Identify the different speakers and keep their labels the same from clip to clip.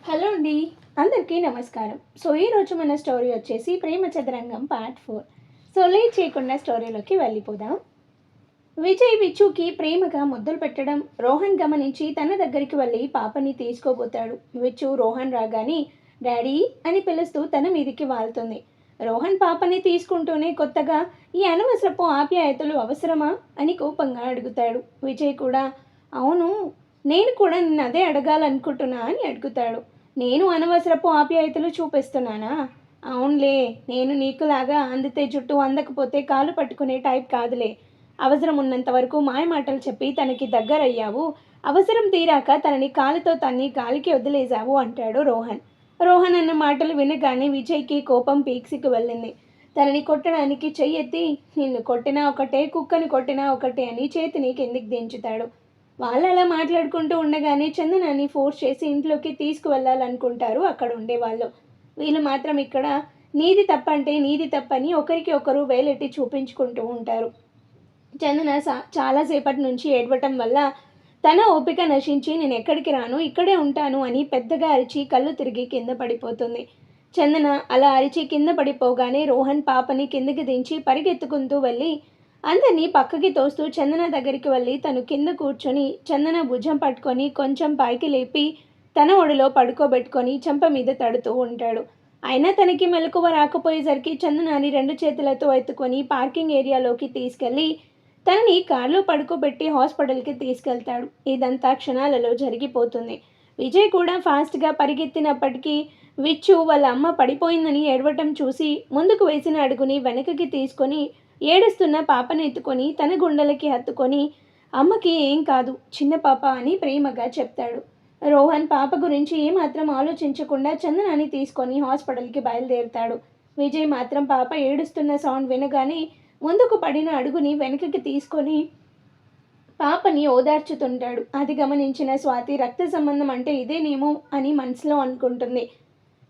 Speaker 1: Hello అండి. అందరికీ నమస్కారం. ఈరోజు మన స్టోరీ వచ్చేసి 'ప్రేమ చదరంగం పార్ట్ 4'. లేట్ చేయకుండా స్టోరీలోకి వెళ్ళిపోదాం. విజయ్ విచ్చుకి ప్రేమగా ముద్దులు పెట్టడం రోహన్ గమనించి తన దగ్గరికి వెళ్ళి పాపని తీసుకోబోతాడు. విచ్చు రోహన్ రాగానే డాడీ అని పిలుస్తూ తన మీదికి వాళ్తుంది. రోహన్ పాపని తీసుకుంటూనే కొత్తగా ఈ అనవసరపు ఆప్యాయతలు అవసరమా అని కోపంగా అడుగుతాడు. విజయ్ కూడా అవును, నేను కూడా నిన్ను అదే అడగాలనుకుంటున్నా అని అడుగుతాడు. నేను అనవసరపు ఆప్యాయతలు చూపిస్తున్నానా? అవునులే, నేను నీకులాగా అందితే జుట్టు అందకపోతే కాలు పట్టుకునే టైప్ కాదులే. అవసరం ఉన్నంత వరకు మాయమాటలు చెప్పి తనకి దగ్గరయ్యావు. అవసరం తీరాక తనని కాలుతో తన్ని గాలికి వదిలేశావు అంటాడు రోహన్. రోహన్ అన్న మాటలు వినగానే విజయ్కి కోపం పీక్సికి వెళ్ళింది. తనని కొట్టడానికి చెయ్యెత్తి నిన్ను కొట్టినా ఒకటే, కుక్కని కొట్టినా ఒకటే అని చేతిని కిందికి దించుతాడు. వాళ్ళు అలా మాట్లాడుకుంటూ ఉండగానే చందనాన్ని ఫోర్స్ చేసి ఇంట్లోకి తీసుకువెళ్ళాలనుకుంటారు అక్కడ ఉండేవాళ్ళు. వీళ్ళు మాత్రం ఇక్కడ నీది తప్పంటే నీది తప్పని ఒకరికి ఒకరు వేలెట్టి చూపించుకుంటూ ఉంటారు. చందన చాలాసేపటి నుంచి ఏడవటం వల్ల తన ఓపిక నశించి నేను ఎక్కడికి రాను, ఇక్కడే ఉంటాను అని పెద్దగా అరిచి కళ్ళు తిరిగి కింద పడిపోతుంది. చందన అలా అరిచి కింద పడిపోగానే రోహన్ పాపని కిందకి దించి పరిగెత్తుకుంటూ వెళ్ళి అందరినీ పక్కకి తోస్తూ చందన దగ్గరికి వెళ్ళి తను కింద కూర్చొని చందన భుజం పట్టుకొని కొంచెం పైకి లేపి తన ఒడిలో పడుకోబెట్టుకొని చెంప మీద తడుతూ ఉంటాడు. అయినా తనకి మెలకువ రాకపోయేసరికి చందనాని 2 చేతులతో ఎత్తుకొని పార్కింగ్ ఏరియాలోకి తీసుకెళ్ళి తనని కారులో పడుకోబెట్టి హాస్పిటల్కి తీసుకెళ్తాడు. ఇదంతా క్షణాలలో జరిగిపోతుంది. విజయ్ కూడా ఫాస్ట్గా పరిగెత్తినప్పటికీ విచ్చు వాళ్ళ అమ్మ పడిపోయిందని ఏడవటం చూసి ముందుకు వేసిన అడుగుని వెనకకి తీసుకొని ఏడుస్తున్న పాపను ఎత్తుకొని తన గుండెలకి హత్తుకొని అమ్మకి ఏం కాదు, చిన్న పాప అని ప్రేమగా చెప్తాడు. రోహన్ పాప గురించి ఏమాత్రం ఆలోచించకుండా చందనాన్ని తీసుకొని హాస్పిటల్కి బయలుదేరుతాడు. విజయ్ మాత్రం పాప ఏడుస్తున్న సౌండ్ వినగానే ముందుకు పడిన అడుగుని వెనకకి తీసుకొని పాపని ఓదార్చుతుంటాడు. అది గమనించిన స్వాతి రక్త సంబంధం అంటే ఇదేనేమో అని మనసులో అనుకుంటుంది.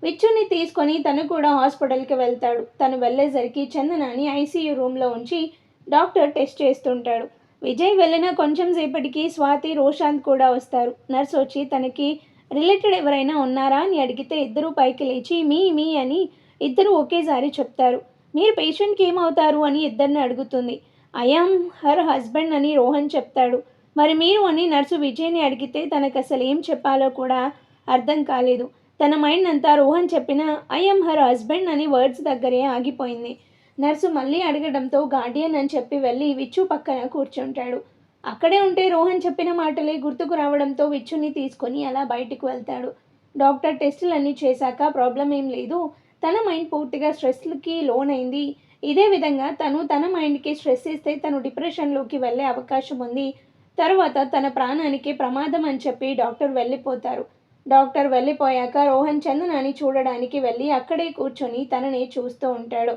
Speaker 1: విచ్చుని తీసుకొని తను కూడా హాస్పిటల్కి వెళ్తాడు. తను వెళ్ళేసరికి చందనాని ఐసీయూ రూమ్లో ఉంచి డాక్టర్ టెస్ట్ చేస్తుంటాడు. విజయ్ వెళ్ళిన కొంచెం సేపటికి స్వాతి, రోషాంత్ కూడా వస్తారు. నర్స్ వచ్చి తనకి రిలేటెడ్ ఎవరైనా ఉన్నారా అని అడిగితే ఇద్దరూ పైకి లేచి మీ అని ఇద్దరు ఒకేసారి చెప్తారు. మీరు పేషెంట్కి ఏమవుతారు అని ఇద్దరిని అడుగుతుంది. ఐఆమ్ హర్ హస్బెండ్ అని రోహన్ చెప్తాడు. మరి మీరు అని నర్సు విజయ్ని అడిగితే తనకు అసలు ఏం చెప్పాలో కూడా అర్థం కాలేదు. తన మైండ్ అంతా రోహన్ చెప్పిన ఐఎమ్ హర్ హస్బెండ్ అని వర్డ్స్ దగ్గరే ఆగిపోయింది. నర్సు మళ్ళీ అడగడంతో గార్డియన్ అని చెప్పి వెళ్ళి విచ్చు పక్కన కూర్చుంటాడు. అక్కడే ఉంటే రోహన్ చెప్పిన మాటలే గుర్తుకు రావడంతో విచ్చుని తీసుకొని అలా బయటికి వెళ్తాడు. డాక్టర్ టెస్టులన్నీ చేశాక ప్రాబ్లం ఏం లేదు, తన మైండ్ పూర్తిగా స్ట్రెస్కి లోన్ అయింది. ఇదే విధంగా తన మైండ్కి స్ట్రెస్ ఇస్తే తను డిప్రెషన్లోకి వెళ్ళే అవకాశం ఉంది. తర్వాత తన ప్రాణానికి ప్రమాదం అని చెప్పి డాక్టర్ వెళ్ళిపోతారు. డాక్టర్ వెళ్ళిపోయాక రోహన్ చందనాని చూడడానికి వెళ్ళి అక్కడే కూర్చొని తనని చూస్తూ ఉంటాడు.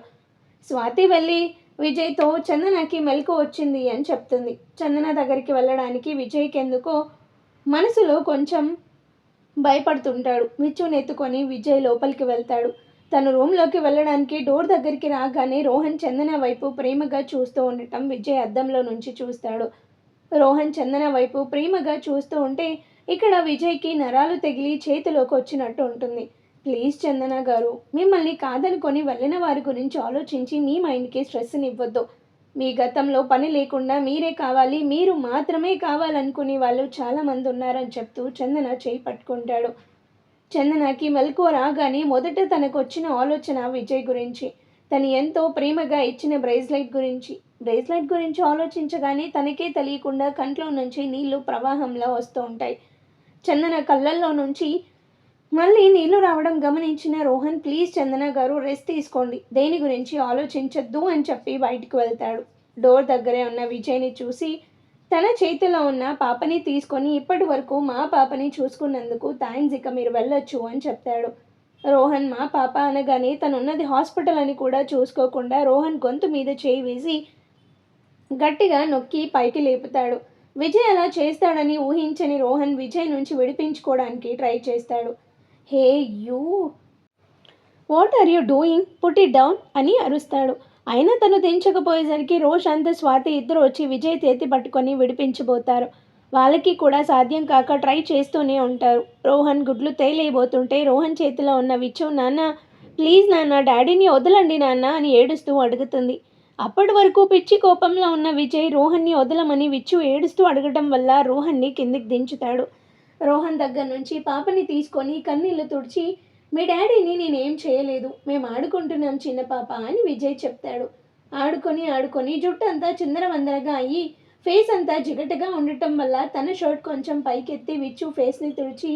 Speaker 1: స్వాతి వెళ్ళి విజయ్తో చందనకి మెలకు వచ్చింది అని చెప్తుంది. చందన దగ్గరికి వెళ్ళడానికి విజయ్కి ఎందుకో మనసులో కొంచెం భయపడుతుంటాడు. విచ్చుని ఎత్తుకొని విజయ్ లోపలికి వెళ్తాడు. తను రూమ్లోకి వెళ్ళడానికి డోర్ దగ్గరికి రాగానే రోహన్ చందన వైపు ప్రేమగా చూస్తూ ఉండటం విజయ్ అద్దంలో నుంచి చూస్తాడు. రోహన్ చందన వైపు ప్రేమగా చూస్తూ ఉంటే ఇక్కడ విజయ్కి నరాలు తెగిలి చేతిలోకి వచ్చినట్టు ఉంటుంది. ప్లీజ్ చందన గారు, మిమ్మల్ని కాదనుకొని వెళ్ళిన వారి గురించి ఆలోచించి మీ మైండ్కి స్ట్రెస్ని ఇవ్వద్దు. మీ గతంలో పని లేకుండా మీరే కావాలి, మీరు మాత్రమే కావాలనుకునే వాళ్ళు చాలామంది ఉన్నారని చెప్తూ చందన చేయి పట్టుకుంటాడు. చందనకి మెలకువ రాగానే మొదట తనకు వచ్చిన ఆలోచన విజయ్ గురించి. తను ఎంతో ప్రేమగా ఇచ్చిన బ్రేస్లైట్ గురించి ఆలోచించగానే తనకే తెలియకుండా కంట్లో నుంచి నీళ్లు ప్రవాహంలో వస్తూ ఉంటాయి. చందన కళ్ళల్లో నుంచి మళ్ళీ నీళ్లు రావడం గమనించిన రోహన్ ప్లీజ్ చందన గారు రెస్ట్ తీసుకోండి, దేని గురించి ఆలోచించొద్దు అని చెప్పి బయటికి వెళ్తాడు. డోర్ దగ్గరే ఉన్న విజయ్ని చూసి తన చేతిలో ఉన్న పాపని తీసుకొని ఇప్పటి వరకు మా పాపని చూసుకున్నందుకు థ్యాంక్స్, ఇక మీరు వెళ్ళొచ్చు అని చెప్తాడు. రోహన్ మా పాప అనగానే తనున్నది హాస్పిటల్ అని కూడా చూసుకోకుండా రోహన్ గొంతు మీద చేయి వేసి గట్టిగా నొక్కి పైకి లేపుతాడు. విజయ్ అలా చేస్తాడని ఊహించని రోహన్ విజయ్ నుంచి విడిపించుకోవడానికి ట్రై చేస్తాడు. Hey you, what are you doing, put it down అని అరుస్తాడు. అయినా తను దించకపోయేసరికి రోషాంత్, స్వాతి ఇద్దరు వచ్చి విజయ్ చేతి పట్టుకొని విడిపించబోతారు. వాళ్ళకి కూడా సాధ్యం కాక ట్రై చేస్తూనే ఉంటారు. రోహన్ గుడ్లు తేలేయబోతుంటే రోహన్ చేతిలో ఉన్న విచ్చు, నాన్న ప్లీజ్ నాన్న, డాడీని వదలండి నాన్న అని ఏడుస్తూ అడుగుతుంది. అప్పటి వరకు పిచ్చి కోపంలో ఉన్న విజయ్ రోహన్ని వదలమని విచ్చు ఏడుస్తూ అడగటం వల్ల రోహన్ని కిందికి దించుతాడు. రోహన్ దగ్గర నుంచి పాపని తీసుకొని కన్నీళ్లు తుడిచి, మీ డాడీని నేనేం చేయలేదు, మేము ఆడుకుంటున్నాం చిన్న పాప అని విజయ్ చెప్తాడు. ఆడుకొని ఆడుకొని జుట్టు అంతా చిందరవందరగా అయ్యి ఫేస్ అంతా జిగటగా ఉండటం వల్ల తన షర్ట్ కొంచెం పైకెత్తి విచ్చు ఫేస్ని తుడిచి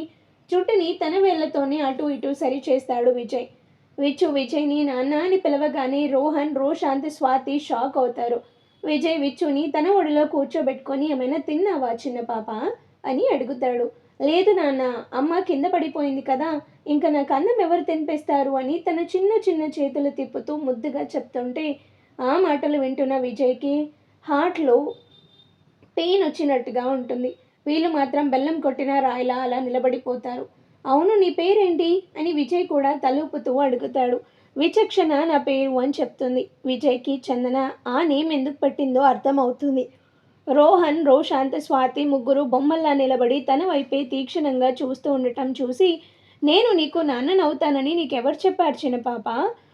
Speaker 1: జుట్టుని తన వేళ్లతోనే అటు ఇటు సరి చేస్తాడు విజయ్. విచ్చు విజయ్ని నాన్న అని పిలవగానే రోహన్, రోశాంత్, స్వాతి షాక్ అవుతారు. విజయ్ విచ్చుని తన ఒడిలో కూర్చోబెట్టుకొని ఏమైనా తిన్నావా చిన్న పాప అని అడుగుతాడు. లేదు నాన్న, అమ్మ కింద పడిపోయింది కదా, ఇంకా నాకు అన్నం ఎవరు తినిపిస్తారు అని తన చిన్న చిన్న చేతులు తిప్పుతూ ముద్దుగా చెప్తుంటే ఆ మాటలు వింటున్న విజయ్కి హార్ట్లో పెయిన్ వచ్చినట్టుగా ఉంటుంది. వీళ్ళు మాత్రం బెల్లం కొట్టిన రాయిలా అలా నిలబడిపోతారు. అవును, నీ పేరేంటి అని విజయ్ కూడా తలూపుతూ అడుగుతాడు. విచక్షణ నా పేరు అని చెప్తుంది. విజయ్కి చందన ఆ నేమ్ ఎందుకు పెట్టిందో అర్థమవుతుంది. రోహన్, రోశాంత్, స్వాతి ముగ్గురు బొమ్మల్లా నిలబడి తన వైపే తీక్షణంగా చూస్తూ ఉండటం చూసి, నేను నీకు నాన్ననవుతానని నీకెవరు చెప్పారు చిన్న పాప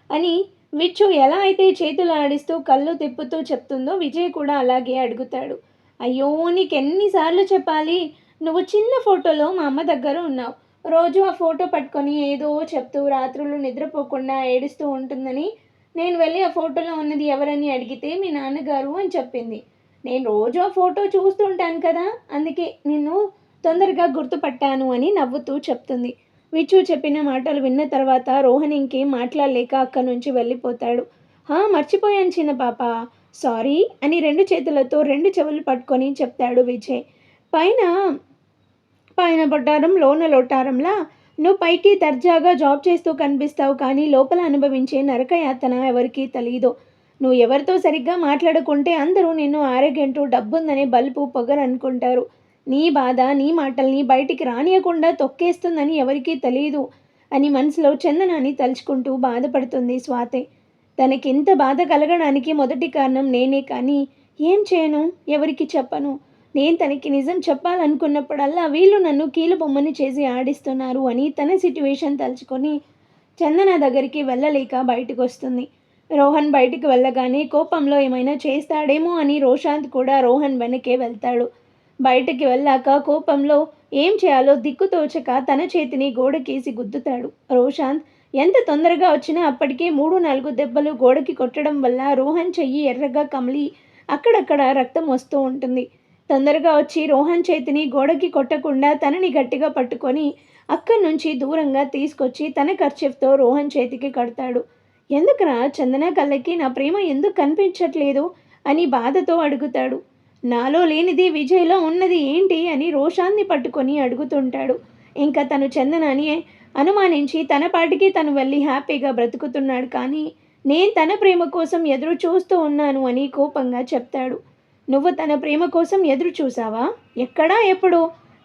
Speaker 1: అని విచ్చు ఎలా అయితే చేతులు ఆడిస్తూ కళ్ళు తిప్పుతూ చెప్తుందో విజయ్ కూడా అలాగే అడుగుతాడు. అయ్యో, నీకెన్నిసార్లు చెప్పాలి, నువ్వు చిన్న ఫోటోలో మా అమ్మ దగ్గర ఉన్నావు. రోజు ఆ ఫోటో పట్టుకొని ఏదో చెప్తూ రాత్రులు నిద్రపోకుండా ఏడుస్తూ ఉంటుందని నేను వెళ్ళి ఆ ఫోటోలో ఉన్నది ఎవరని అడిగితే మీ నాన్నగారు అని చెప్పింది. నేను రోజు ఆ ఫోటో చూస్తుంటాను కదా, అందుకే నిన్ను తొందరగా గుర్తుపట్టాను అని నవ్వుతూ చెప్తుంది. విచ్చు చెప్పిన మాటలు విన్న తర్వాత రోహన్ ఇంకేం మాట్లాడలేక అక్కడి నుంచి వెళ్ళిపోతాడు. మర్చిపోయాను చిన్న పాప, సారీ అని రెండు చేతులతో రెండు చెవులు పట్టుకొని చెప్తాడు విజయ్. పైన పైన బొట్టారం లోన లోటారంలా నువ్వు పైకి దర్జాగా జాబ్ చేస్తూ కనిపిస్తావు, కానీ లోపల అనుభవించే నరకయాతన ఎవరికీ తెలియదు. నువ్వు ఎవరితో సరిగ్గా మాట్లాడుకుంటే అందరూ నిన్ను ఆరోగ్యంటూ డబ్బుందనే బలుపు పొగరు అనుకుంటారు. నీ బాధ నీ మాటల్ని బయటికి రానియకుండా తొక్కేస్తుందని ఎవరికీ తెలియదు అని మనసులో చందనాన్ని తలుచుకుంటూ బాధపడుతుంది స్వాతి. తనకింత బాధ కలగడానికి మొదటి కారణం నేనే, కానీ ఏం చేయను, ఎవరికి చెప్పను. నేను తనకి నిజం చెప్పాలనుకున్నప్పుడల్లా వీళ్ళు నన్ను కీలుబొమ్మని చేసి ఆడిస్తున్నారు అని తన సిట్యువేషన్ తలుచుకొని చందన దగ్గరికి వెళ్ళలేక బయటకు వస్తుంది. రోహన్ బయటికి వెళ్ళగానే కోపంలో ఏమైనా చేస్తాడేమో అని రోశాంత్ కూడా రోహన్ వెనకే వెళ్తాడు. బయటికి వెళ్ళాక కోపంలో ఏం చేయాలో దిక్కుతోచక తన చేతిని గోడకేసి గుద్దుతాడు. రోశాంత్ ఎంత తొందరగా వచ్చినా అప్పటికే 3-4 దెబ్బలు గోడకి కొట్టడం వల్ల రోహన్ చెయ్యి ఎర్రగా కమిలి అక్కడక్కడ రక్తం వస్తూ ఉంటుంది. తొందరగా వచ్చి రోహన్ చేతిని గోడకి కొట్టకుండా తనని గట్టిగా పట్టుకొని అక్కడి నుంచి దూరంగా తీసుకొచ్చి తన కర్చీఫ్తో రోహన్ చేతికి కడతాడు. ఎందుకురా చందన కళ్ళకి నా ప్రేమ ఎందుకు కనిపించట్లేదు అని బాధతో అడుగుతాడు. నాలో లేనిది విజయ్లో ఉన్నది ఏంటి అని రోషాన్ని పట్టుకొని అడుగుతుంటాడు. ఇంకా తను చందనని అనుమానించి తన పాటికి తను వెళ్ళి హ్యాపీగా బ్రతుకుతున్నాడు, కానీ నేను తన ప్రేమ కోసం ఎదురు చూస్తూ ఉన్నాను అని కోపంగా చెప్తాడు. నువ్వు తన ప్రేమ కోసం ఎదురు చూసావా? ఎక్కడా ఎప్పుడు?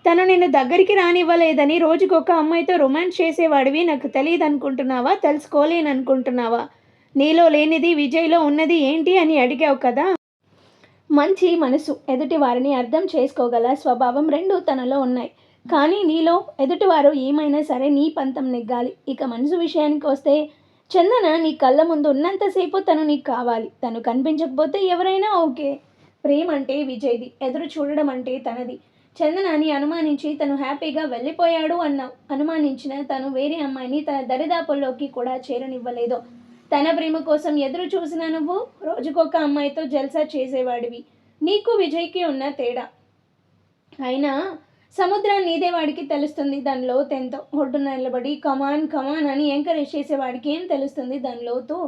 Speaker 1: తను నిన్ను దగ్గరికి రానివ్వలేదని రోజుకొక అమ్మాయితో రొమాన్స్ చేసేవాడివి నాకు తెలియదు అనుకుంటున్నావా? తెలుసుకోలేననుకుంటున్నావా? నీలో లేనిది విజయ్లో ఉన్నది ఏంటి అని అడిగావు కదా. మంచి మనసు, ఎదుటి వారిని అర్థం చేసుకోగల స్వభావం రెండూ తనలో ఉన్నాయి. కానీ నీలో ఎదుటివారు ఏమైనా సరే నీ పంతం నెగ్గాలి. ఇక మనసు విషయానికి వస్తే చందన నీ కళ్ళ ముందు ఉన్నంతసేపు తను నీకు కావాలి. తను కనిపించకపోతే ఎవరైనా ఓకే. ప్రేమ అంటే విజయ్ది, ఎదురు చూడడం అంటే తనది. చందనాన్ని అనుమానించి తను హ్యాపీగా వెళ్ళిపోయాడు అన్నావు. అనుమానించిన తను వేరే అమ్మాయిని తన దరిదాపుల్లోకి కూడా చేరనివ్వలేదు. తన ప్రేమ కోసం ఎదురు చూసిన నువ్వు రోజుకొక అమ్మాయితో జల్సా చేసేవాడివి. నీకు విజయ్కి ఉన్న తేడా. అయినా సముద్రం నీదే వాడికి తెలుస్తుంది దాని లోతెంతో. ఒడ్డున నిలబడి కమాన్ కమాన్ అని ఎంకరేజ్ చేసేవాడికి ఏం తెలుస్తుంది దాని లోతు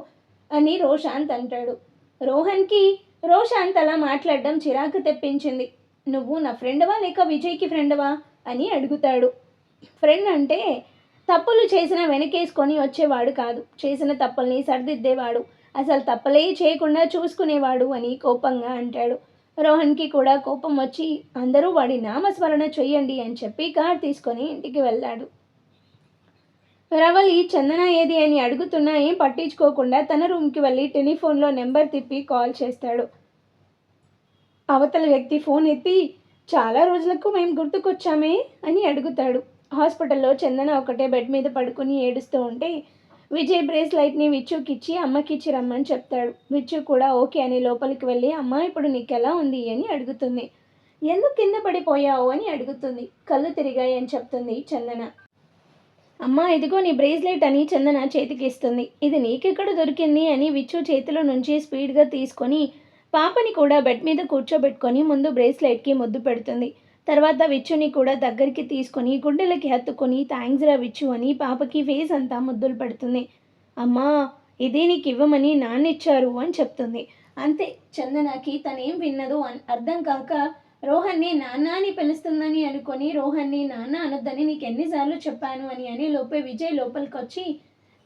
Speaker 1: అని రోశాంత్ అంటాడు. రోహన్కి రోశాంత్ అలా మాట్లాడడం చిరాకు తెప్పించింది. నువ్వు నా ఫ్రెండ్వా లేక విజయ్కి ఫ్రెండ్వా అని అడుగుతాడు. ఫ్రెండ్ అంటే తప్పులు చేసిన వెనకేసుకొని వచ్చేవాడు కాదు, చేసిన తప్పుల్ని సరిదిద్దేవాడు, అసలు తప్పులే చేయకుండా చూసుకునేవాడు అని కోపంగా అంటాడు. రోహన్కి కూడా కోపం వచ్చి అందరూ వాడి నామస్మరణ చెయ్యండి అని చెప్పి కార్ తీసుకొని ఇంటికి వెళ్ళాడు. రవలి చందన ఏది అని అడుగుతున్నా ఏం పట్టించుకోకుండా తన రూమ్కి వెళ్ళి టెలిఫోన్లో నెంబర్ తిప్పి కాల్ చేస్తాడు. అవతల వ్యక్తి ఫోన్ ఎత్తి, చాలా రోజులకు మేము గుర్తుకొచ్చామే అని అడుగుతాడు. హాస్పిటల్లో చందన ఒకటే బెడ్ మీద పడుకుని ఏడుస్తూ ఉంటే విజయ్ బ్రేస్లైట్ని విచ్చుకిచ్చి అమ్మకిచ్చి రమ్మని చెప్తాడు. విచ్చు కూడా ఓకే అని లోపలికి వెళ్ళి అమ్మ ఇప్పుడు నీకెలా ఉంది అని అడుగుతుంది. ఎందుకు కింద పడిపోయావు అని అడుగుతుంది. కళ్ళు తిరిగాయి అని చెప్తుంది చందన. అమ్మ ఇదిగో నీ బ్రేస్లెట్ అని చందన చేతికి ఇస్తుంది. ఇది నీకెక్కడ దొరికింది అని విచ్చు చేతిలో నుంచి స్పీడ్గా తీసుకొని పాపని కూడా బెడ్ మీద కూర్చోబెట్టుకొని ముందు బ్రేస్లెట్కి ముద్దు పెడుతుంది. తర్వాత విచ్చుని కూడా దగ్గరికి తీసుకొని గుండెలకి హత్తుకొని థ్యాంక్స్ రా విచ్చు అని పాపకి ఫేస్ అంతా ముద్దులు పెడుతుంది. అమ్మా ఇది నీకు ఇవ్వమని నాన్నిచ్చారు అని చెప్తుంది. అంతే, చందనకి తనేం విన్నదో అర్థం కాక రోహన్ని నాన్న అని పిలుస్తుందని అనుకొని రోహన్ని నాన్న అనొద్దని నీకు ఎన్నిసార్లు చెప్పాను అని లోపే విజయ్ లోపలికి వచ్చి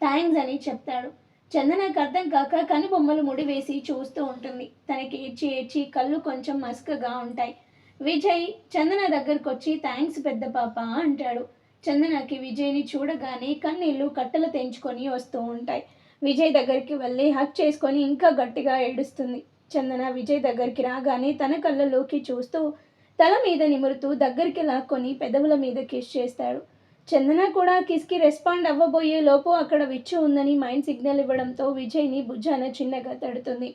Speaker 1: థ్యాంక్స్ అని చెప్తాడు. చందనకు అర్థం కాక కనుబొమ్మలు ముడివేసి చూస్తూ ఉంటుంది. తనకి ఏడ్చి ఏడ్చి కళ్ళు కొంచెం మసకగా ఉంటాయి. విజయ్ చందన దగ్గరకు వచ్చి థ్యాంక్స్ పెద్ద పాప అంటాడు. చందనకి విజయ్ని చూడగానే కన్నీళ్ళు కట్టలు తెంచుకొని వస్తూ ఉంటాయి. విజయ్ దగ్గరికి వెళ్ళి హక్ చేసుకొని ఇంకా గట్టిగా ఏడుస్తుంది. చందన విజయ్ దగ్గరికి రాగానే తన కళ్ళలోకి చూస్తూ తల మీద నిమురుతూ దగ్గరికి లాక్కొని పెదవుల మీద కిస్ చేస్తాడు. చందన కూడా కిస్కి రెస్పాండ్ అవ్వబోయే లోపు అక్కడ విచ్చు ఉందని మైండ్ సిగ్నల్ ఇవ్వడంతో విజయ్ని భుజాన చిన్నగా తడుతుంది.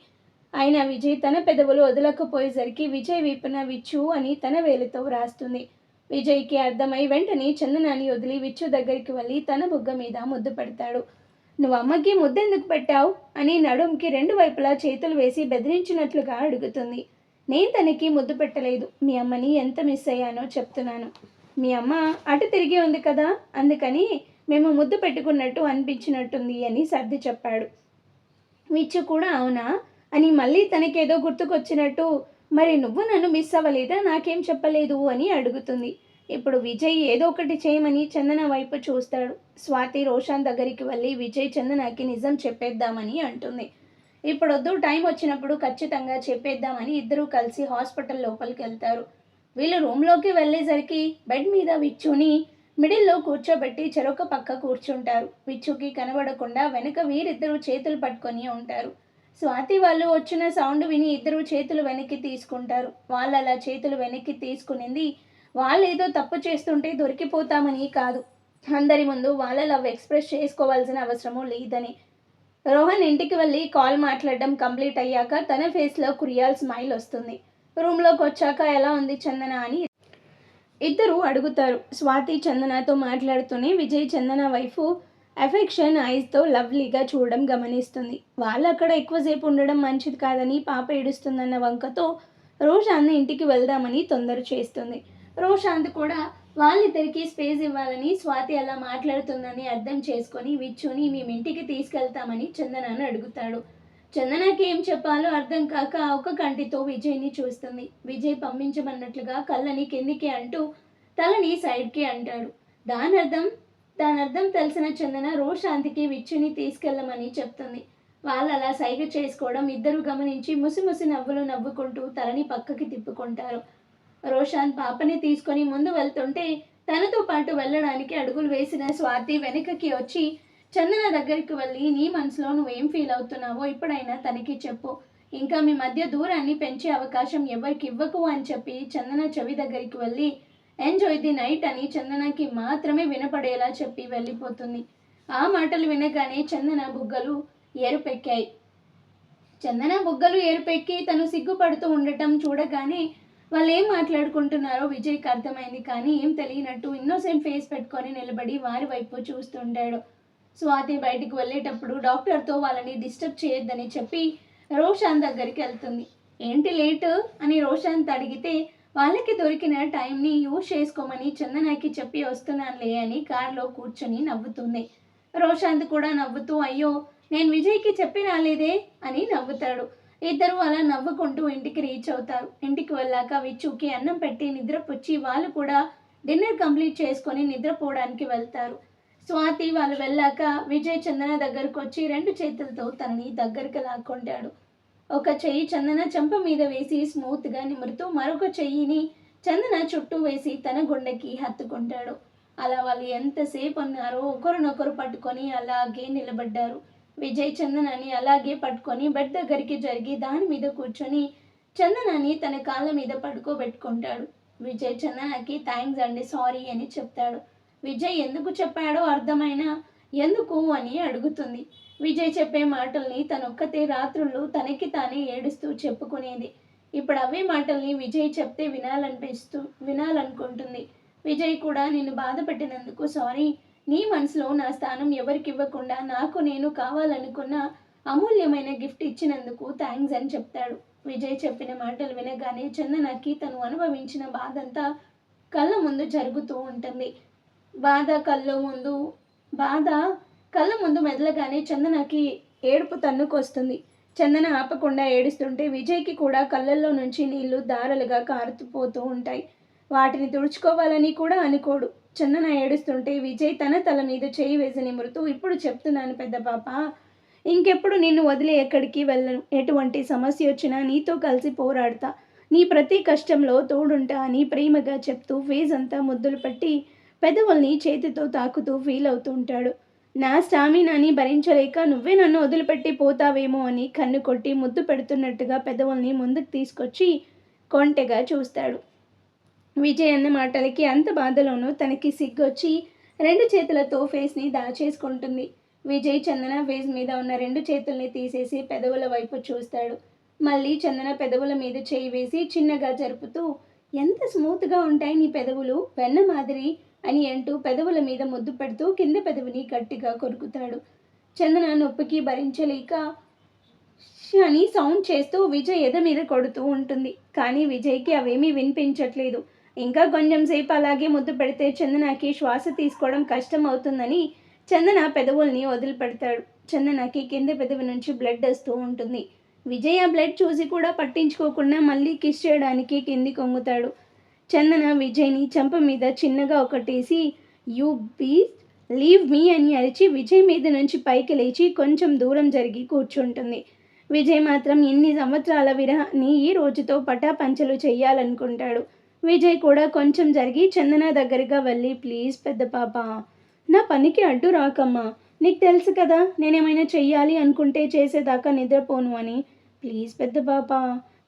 Speaker 1: అయినా విజయ్ తన పెదవులు వదలకపోయేసరికి విజయ్ వీపున విచ్చు అని తన వేలితో వ్రాస్తుంది. విజయ్కి అర్థమై వెంటనే చందనాన్ని వదిలి విచ్చు దగ్గరికి వెళ్ళి తన బుగ్గ మీద ముద్దు పెడతాడు. నువ్వు అమ్మకి ముద్దెందుకు పెట్టావు అని నడుంకి రెండు వైపులా చేతులు వేసి బెదిరించినట్లుగా అడుగుతుంది. నేను తనకి ముద్దు పెట్టలేదు, మీ అమ్మని ఎంత మిస్ అయ్యానో చెప్తున్నాను. మీ అమ్మ అటు తిరిగి ఉంది కదా, అందుకని మేము ముద్దు పెట్టుకున్నట్టు అనిపించినట్టుంది అని సర్ది చెప్పాడు. విచ్చు కూడా అవునా అని మళ్ళీ తనకేదో గుర్తుకొచ్చినట్టు మరి నువ్వు నన్ను మిస్ అవ్వలేదా, నాకేం చెప్పలేదు అని అడుగుతుంది. ఇప్పుడు విజయ్ ఏదో ఒకటి చేయమని చందన వైపు చూస్తాడు. స్వాతి రోషన్ దగ్గరికి వెళ్ళి విజయ్ చందనకి నిజం చెప్పేద్దామని అంటుంది. ఇప్పుడొద్దు, టైం వచ్చినప్పుడు ఖచ్చితంగా చెప్పేద్దామని ఇద్దరూ కలిసి హాస్పిటల్ లోపలికి వెళ్తారు. వీళ్ళు రూమ్లోకి వెళ్ళేసరికి బెడ్ మీద విచ్చుని మిడిల్లో కూర్చోబెట్టి చెరొక పక్క కూర్చుంటారు. విచ్చుకి కనబడకుండా వెనక వీరిద్దరూ చేతులు పట్టుకొని ఉంటారు. స్వాతి వాళ్ళు వచ్చిన సౌండ్ విని ఇద్దరు చేతులు వెనక్కి తీసుకుంటారు. వాళ్ళు అలా చేతులు వెనక్కి తీసుకునింది వాళ్ళు ఏదో తప్పు చేస్తుంటే దొరికిపోతామని కాదు, అందరి ముందు వాళ్ళ లవ్ ఎక్స్ప్రెస్ చేసుకోవాల్సిన అవసరమూ లేదని. రోహన్ ఇంటికి వెళ్ళి కాల్ మాట్లాడడం కంప్లీట్ అయ్యాక తన ఫేస్లో కురియాల్ స్మైల్ వస్తుంది. రూమ్లోకి వచ్చాక ఎలా ఉంది చందన అని ఇద్దరు అడుగుతారు. స్వాతి చందనతో మాట్లాడుతూనే విజయ్ చందన వైఫ్ అఫెక్షన్ ఐస్తో లవ్లీగా చూడడం గమనిస్తుంది. వాళ్ళు అక్కడ ఎక్కువసేపు ఉండడం మంచిది కాదని పాప ఏడుస్తుందన్న వంకతో రోషాన్ని ఇంటికి వెళ్దామని తొందర చేస్తుంది. రోషాంత్ కూడా వాళ్ళిద్దరికి స్పేస్ ఇవ్వాలని స్వాతి అలా మాట్లాడుతుందని అర్థం చేసుకొని విచ్చుని మేము ఇంటికి తీసుకెళ్తామని చందనని అడుగుతాడు. చందనకి ఏం చెప్పాలో అర్థం కాక ఒక కంటితో విజయ్ని చూస్తుంది. విజయ్ పంపించమన్నట్లుగా కళ్ళని కిందికి అంటూ తలని సైడ్కి అంటాడు. దాని అర్థం తెలిసిన చందన రోషాంతికి విచ్చుని తీసుకెళ్ళమని చెప్తుంది. వాళ్ళు అలా సైగ చేసుకోవడం ఇద్దరు గమనించి ముసిముసి నవ్వులు నవ్వుకుంటూ తలని పక్కకి తిప్పుకుంటారు. రోషన్ పాపని తీసుకొని ముందు వెళ్తుంటే తనతో పాటు వెళ్ళడానికి అడుగులు వేసిన స్వాతి వెనుకకి వచ్చి చందన దగ్గరికి వెళ్ళి నీ మనసులో నువ్వేం ఫీల్ అవుతున్నావో ఇప్పుడైనా తనకి చెప్పు, ఇంకా మీ మధ్య దూరాన్ని పెంచే అవకాశం ఎవరికి ఇవ్వకు అని చెప్పి చందన చెవి దగ్గరికి వెళ్ళి ఎంజాయ్ ది నైట్ అని చందనకి మాత్రమే వినపడేలా చెప్పి వెళ్ళిపోతుంది. ఆ మాటలు వినగానే చందన బుగ్గలు ఎరుపెక్కాయి. చందన బుగ్గలు ఎరుపెక్కి తను సిగ్గుపడుతూ ఉండటం చూడగానే వాళ్ళు ఏం మాట్లాడుకుంటున్నారో విజయ్కి అర్థమైంది. కానీ ఏం తెలియనట్టు ఇన్నోసెంట్ ఫేస్ పెట్టుకొని నిలబడి వారి వైపు చూస్తుంటాడు. స్వాతి బయటికి వెళ్ళేటప్పుడు డాక్టర్తో వాళ్ళని డిస్టర్బ్ చేయొద్దని చెప్పి రోషాన్ దగ్గరికి వెళ్తుంది. ఏంటి లేటు అని రోషాంత్ అడిగితే వాళ్ళకి దొరికిన టైంని యూజ్ చేసుకోమని చందనకి చెప్పి వస్తున్నానులే అని కార్లో కూర్చొని నవ్వుతుంది. రోషాంత్ కూడా నవ్వుతూ అయ్యో నేను విజయ్కి చెప్పి రాలేదే అని నవ్వుతాడు. ఇద్దరు అలా నవ్వుకుంటూ ఇంటికి రీచ్ అవుతారు. ఇంటికి వెళ్ళాక విచ్చుకి అన్నం పెట్టి నిద్రపుచ్చి వాళ్ళు కూడా డిన్నర్ కంప్లీట్ చేసుకొని నిద్రపోవడానికి వెళ్తారు. స్వాతి వాళ్ళు వెళ్ళాక విజయ్ చందన దగ్గరకు వచ్చి రెండు చేతులతో తనని దగ్గరికి లాక్కుంటాడు. ఒక చెయ్యి చందన చెంప మీద వేసి స్మూత్గా నిమురుతూ మరొక చెయ్యిని చందన చుట్టూ వేసి తన గుండెకి హత్తుకుంటాడు. అలా వాళ్ళు ఎంతసేపు ఉన్నారో ఒకరినొకరు పట్టుకొని అలాగే నిలబడ్డారు. విజయ్ చందనాన్ని అలాగే పట్టుకొని బెడ్ దగ్గరికి జరిగి దాని మీద కూర్చొని చందనాన్ని తన కాళ్ళ మీద పడుకోబెట్టుకుంటాడు. విజయ్ చందనకి థ్యాంక్స్ అండి, సారీ అని చెప్తాడు. విజయ్ ఎందుకు చెప్పాడో అర్థమైనా ఎందుకు అని అడుగుతుంది. విజయ్ చెప్పే మాటల్ని తనొక్కతే రాత్రుళ్ళు తనకి తానే ఏడుస్తూ చెప్పుకునేది. ఇప్పుడు అవే మాటల్ని విజయ్ చెప్తే వినాలనుకుంటుంది. విజయ్ కూడా నిన్ను బాధ పెట్టినందుకు సారీ. నీ మనసులో నా స్థానం ఎవరికి ఇవ్వకుండా నాకు నేను కావాలనుకున్న అమూల్యమైన గిఫ్ట్ ఇచ్చినందుకు థ్యాంక్స్ అని చెప్తాడు. విజయ్ చెప్పిన మాటలు వినగానే చందనకి తను అనుభవించిన బాధంతా కళ్ళ ముందు జరుగుతూ ఉంటుంది. బాధ బాధ కళ్ళ ముందు మెదలగానే చందనకి ఏడుపు తన్నుకొస్తుంది. చందన ఆపకుండా ఏడుస్తుంటే విజయ్కి కూడా కళ్ళల్లో నుంచి నీళ్లు దారలుగా కారుతుపోతూ ఉంటాయి. వాటిని తుడుచుకోవాలని కూడా అనుకోడు. చందన ఏడుస్తుంటే విజయ్ తన తల మీద చేయి వేసి నిమురుతూ, ఇప్పుడు చెప్తున్నాను పెద్ద పాప, ఇంకెప్పుడు నిన్ను వదిలి ఎక్కడికి వెళ్ళను. ఎటువంటి సమస్య వచ్చినా నీతో కలిసి పోరాడతా, నీ ప్రతి కష్టంలో తోడుంటా అని ప్రేమగా చెప్తూ ఫేస్ అంతా ముద్దులు పెట్టి పెదవుల్ని చేతితో తాకుతూ ఫీల్ అవుతూ ఉంటాడు. నా స్టామినాని భరించలేక నువ్వే నన్ను వదిలిపెట్టి పోతావేమో అని కన్ను కొట్టి ముద్దు పెడుతున్నట్టుగా పెదవుల్ని ముందుకు తీసుకొచ్చి కొంటెగా చూస్తాడు. విజయ్ అన్న మాటలకి అంత బాధలోనూ తనకి సిగ్గొచ్చి 2 చేతులతో ఫేస్ని దాచేసుకుంటుంది. విజయ్ చందన ఫేస్ మీద ఉన్న 2 చేతుల్ని తీసేసి పెదవుల వైపు చూస్తాడు. మళ్ళీ చందన పెదవుల మీద చేయి వేసి చిన్నగా జరుపుతూ, ఎంత స్మూత్గా ఉంటాయి నీ పెదవులు, వెన్న మాదిరి అని అంటూ పెదవుల మీద ముద్దు పెడుతూ కింద పెదవిని గట్టిగా కొరుకుతాడు. చందన నొప్పికి భరించలేక అని సౌండ్ చేస్తూ విజయ్ ఎద మీద కొడుతూ ఉంటుంది. కానీ విజయ్కి అవేమీ వినిపించట్లేదు. ఇంకా కొంచెం సేపు అలాగే ముద్దు పెడితే చందనకి శ్వాస తీసుకోవడం కష్టం అవుతుందని చందన పెదవుల్ని వదిలిపెడతాడు. చందనకి కింద పెదవి నుంచి బ్లడ్ వస్తూ ఉంటుంది. విజయ్ ఆ బ్లడ్ చూసి కూడా పట్టించుకోకుండా మళ్ళీ కిస్ చేయడానికి కింది కొంగుతాడు. చందన విజయ్ని చెంప మీద చిన్నగా ఒకటేసి, యూ బీస్ట్ లీవ్ మీ అని అరిచి విజయ్ మీద నుంచి పైకి లేచి కొంచెం దూరం జరిగి కూర్చుంటుంది. విజయ్ మాత్రం ఇన్ని సంవత్సరాల విరహాన్ని ఈ రోజుతో పటాపంచలు చెయ్యాలనుకుంటాడు. విజయ్ కూడా కొంచెం జరిగి చందన దగ్గరగా వెళ్ళి, ప్లీజ్ పెద్ద పాప, నా పనికి అడ్డు రాకమ్మా, నీకు తెలుసు కదా నేనేమైనా చెయ్యాలి అనుకుంటే చేసేదాకా నిద్రపోను అని. ప్లీజ్ పెద్ద పాప,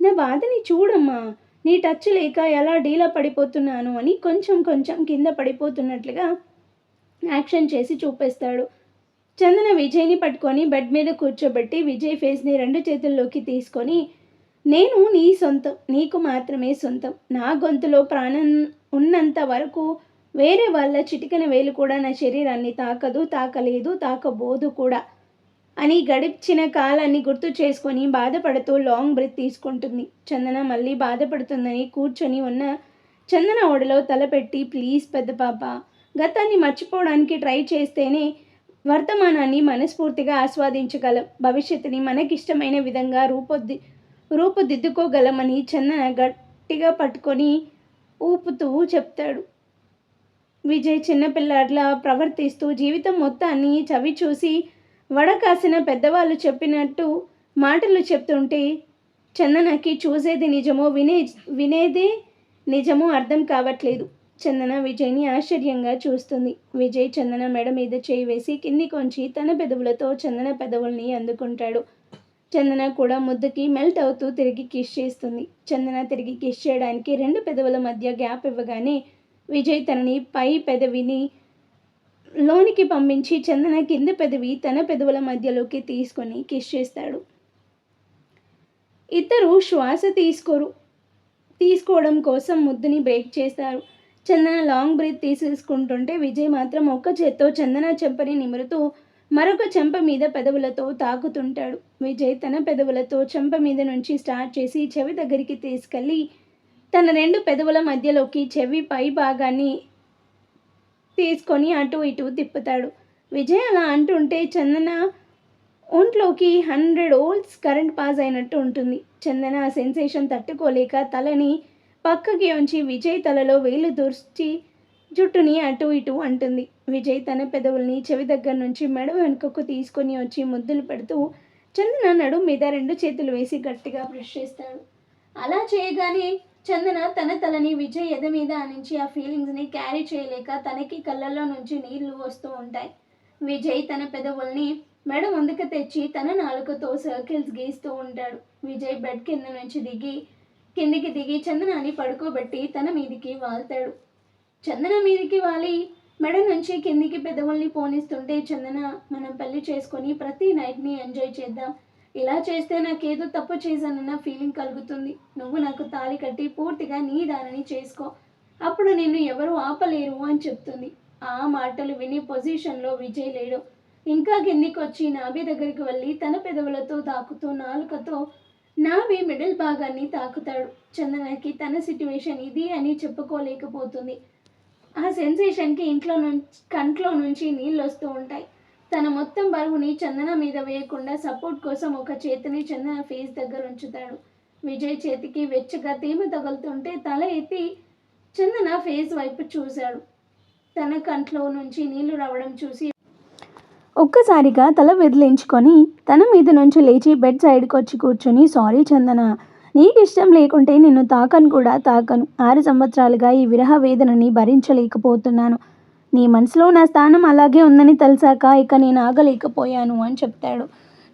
Speaker 1: నా బాధని చూడమ్మా, నీ టచ్ లేక ఎలా డీలా పడిపోతున్నాను అని కొంచెం కొంచెం కింద పడిపోతున్నట్లుగా యాక్షన్ చేసి చూపిస్తాడు. చందన విజయ్ని పట్టుకొని బెడ్ మీద కూర్చోబెట్టి విజయ్ ఫేస్ని 2 చేతుల్లోకి తీసుకొని, నేను నీ సొంతం, నీకు మాత్రమే సొంతం, నా గొంతులో ప్రాణం ఉన్నంత వరకు వేరే వాళ్ళ చిటికెన వేలు కూడా నా శరీరాన్ని తాకదు, తాకలేదు, తాకబోదు కూడా అని గడిచిన కాలాన్ని గుర్తు చేసుకొని బాధపడుతూ లాంగ్ బ్రెత్ తీసుకుంటుంది. చందన మళ్ళీ బాధపడుతుందని కూర్చొని ఉన్న చందన ఒడిలో తలపెట్టి, ప్లీజ్ పెద్ద పాప, గతాన్ని మర్చిపోవడానికి ట్రై చేస్తేనే వర్తమానాన్ని మనస్ఫూర్తిగా ఆస్వాదించగలం, భవిష్యత్తుని మనకిష్టమైన విధంగా రూపుదిద్దుకోగలమని చందన గట్టిగా పట్టుకొని ఊపుతూ చెప్తాడు. విజయ్ చిన్నపిల్లాడ్లా ప్రవర్తిస్తూ జీవితం మొత్తాన్ని చవి చూసి వడకాసిన పెద్దవాళ్ళు చెప్పినట్టు మాటలు చెప్తుంటే చందనకి చూసేది నిజమో వినేదే నిజమో అర్థం కావట్లేదు. చందన విజయ్ని ఆశ్చర్యంగా చూస్తుంది. విజయ్ చందన మెడ మీద చేయి వేసి కింది కొంచి తన పెదవులతో చందన పెదవుల్ని అందుకుంటాడు. చందన కూడా ముద్దుకి మెల్ట్ అవుతూ తిరిగి కిస్ చేస్తుంది. చందన తిరిగి కిస్ చేయడానికి 2 పెదవుల మధ్య గ్యాప్ ఇవ్వగానే విజయ్ తనని పై పెదవిని లోనికి పంపించి చందన కింద పెదవి తన పెదవుల మధ్యలోకి తీసుకొని కిస్ చేస్తాడు. ఇద్దరు శ్వాస తీసుకోవడం కోసం ముద్దుని బ్రేక్ చేస్తారు. చందన లాంగ్ బ్రీత్ తీసేసుకుంటుంటే విజయ్ మాత్రం ఒక్క చేత్తో చందన చెంపని నిమురుతూ మరొక చెంప మీద పెదవులతో తాకుతుంటాడు. విజయ్ తన పెదవులతో చెంప మీద నుంచి స్టార్ట్ చేసి చెవి దగ్గరికి తీసుకెళ్ళి తన 2 పెదవుల మధ్యలోకి చెవి పై భాగాన్ని తీసుకొని అటు ఇటు తిప్పుతాడు. విజయ్ అలా అంటుంటే చందన ఒంట్లోకి 100 వోల్ట్స్ కరెంట్ పాస్ అయినట్టు ఉంటుంది. చందన ఆ సెన్సేషన్ తట్టుకోలేక తలని పక్కకి ఉంచి విజయ్ తలలో వేలు దూర్చి జుట్టుని అటు ఇటు అంటుంది. విజయ్ తన పెదవుల్ని చెవి దగ్గర నుంచి మెడ వెనుకకు తీసుకొని వచ్చి ముద్దులు పెడుతూ చందన నడుం మీద 2 చేతులు వేసి గట్టిగా బ్రష్ చేస్తాడు. అలా చేయగానే చందన తన తలని విజయ్ ఎద మీద ఆనించి ఆ ఫీలింగ్స్ని క్యారీ చేయలేక తనకి కళ్ళల్లో నుంచి నీళ్లు వస్తూ ఉంటాయి. విజయ్ తన పెదవుల్ని మెడ ముందుకు తెచ్చి తన నాలుకతో సర్కిల్స్ గీస్తూ ఉంటాడు. విజయ్ బెడ్ కింద నుంచి దిగి కిందికి దిగి చందనాన్ని పడుకోబెట్టి తన మీదికి వాల్తాడు. చందన మీదికి వాలి మెడ నుంచి కిందికి పెదవుల్ని పోనిస్తుంటే, చందన, మనం పెళ్లి చేసుకొని ప్రతి నైట్ని ఎంజాయ్ చేద్దాం. ఇలా చేస్తే నాకేదో తప్పు చేశానన్న ఫీలింగ్ కలుగుతుంది. నువ్వు నాకు తాళి కట్టి పూర్తిగా నీ దానిని చేసుకో. అప్పుడు నిన్ను ఎవరు ఆపలేరు అని చెప్తుంది. ఆ మాటలు విని పొజిషన్లో విజయ్ లేడు. ఇంకా కిందికి వచ్చి నాభి దగ్గరికి వెళ్ళి తన పెదవులతో తాకుతూ నాలుకతో నాభి మిడిల్ భాగాన్ని తాకుతాడు. చందనకి తన సిట్యువేషన్ ఇది అని చెప్పుకోలేకపోతుంది. ఆ సెన్సేషన్కి కంట్లో నుంచి నీళ్ళు వస్తూ ఉంటాయి. తన మొత్తం బరువుని చందన మీద వేయకుండా సపోర్ట్ కోసం ఒక చేతిని చందన ఫేస్ దగ్గర ఉంచుతాడు. విజయ్ చేతికి వెచ్చగా తేమ తగులుతుంటే తల ఎత్తి చందన ఫేస్ వైపు చూశాడు. తన కంట్లో నుంచి నీళ్లు రావడం చూసి ఒక్కసారిగా తల విదిలించుకొని తన మీద నుంచి లేచి బెడ్ సైడ్కి వచ్చి కూర్చొని, సారీ చందన, నీకు ఇష్టం లేకుంటే నిన్ను తాకను కూడా తాకను. 6 సంవత్సరాలుగా ఈ విరహ వేదనని భరించలేకపోతున్నాను. నీ మనసులో నా స్థానం అలాగే ఉందని తెలిసాక ఇక నేను ఆగలేకపోయాను అని చెప్తాడు.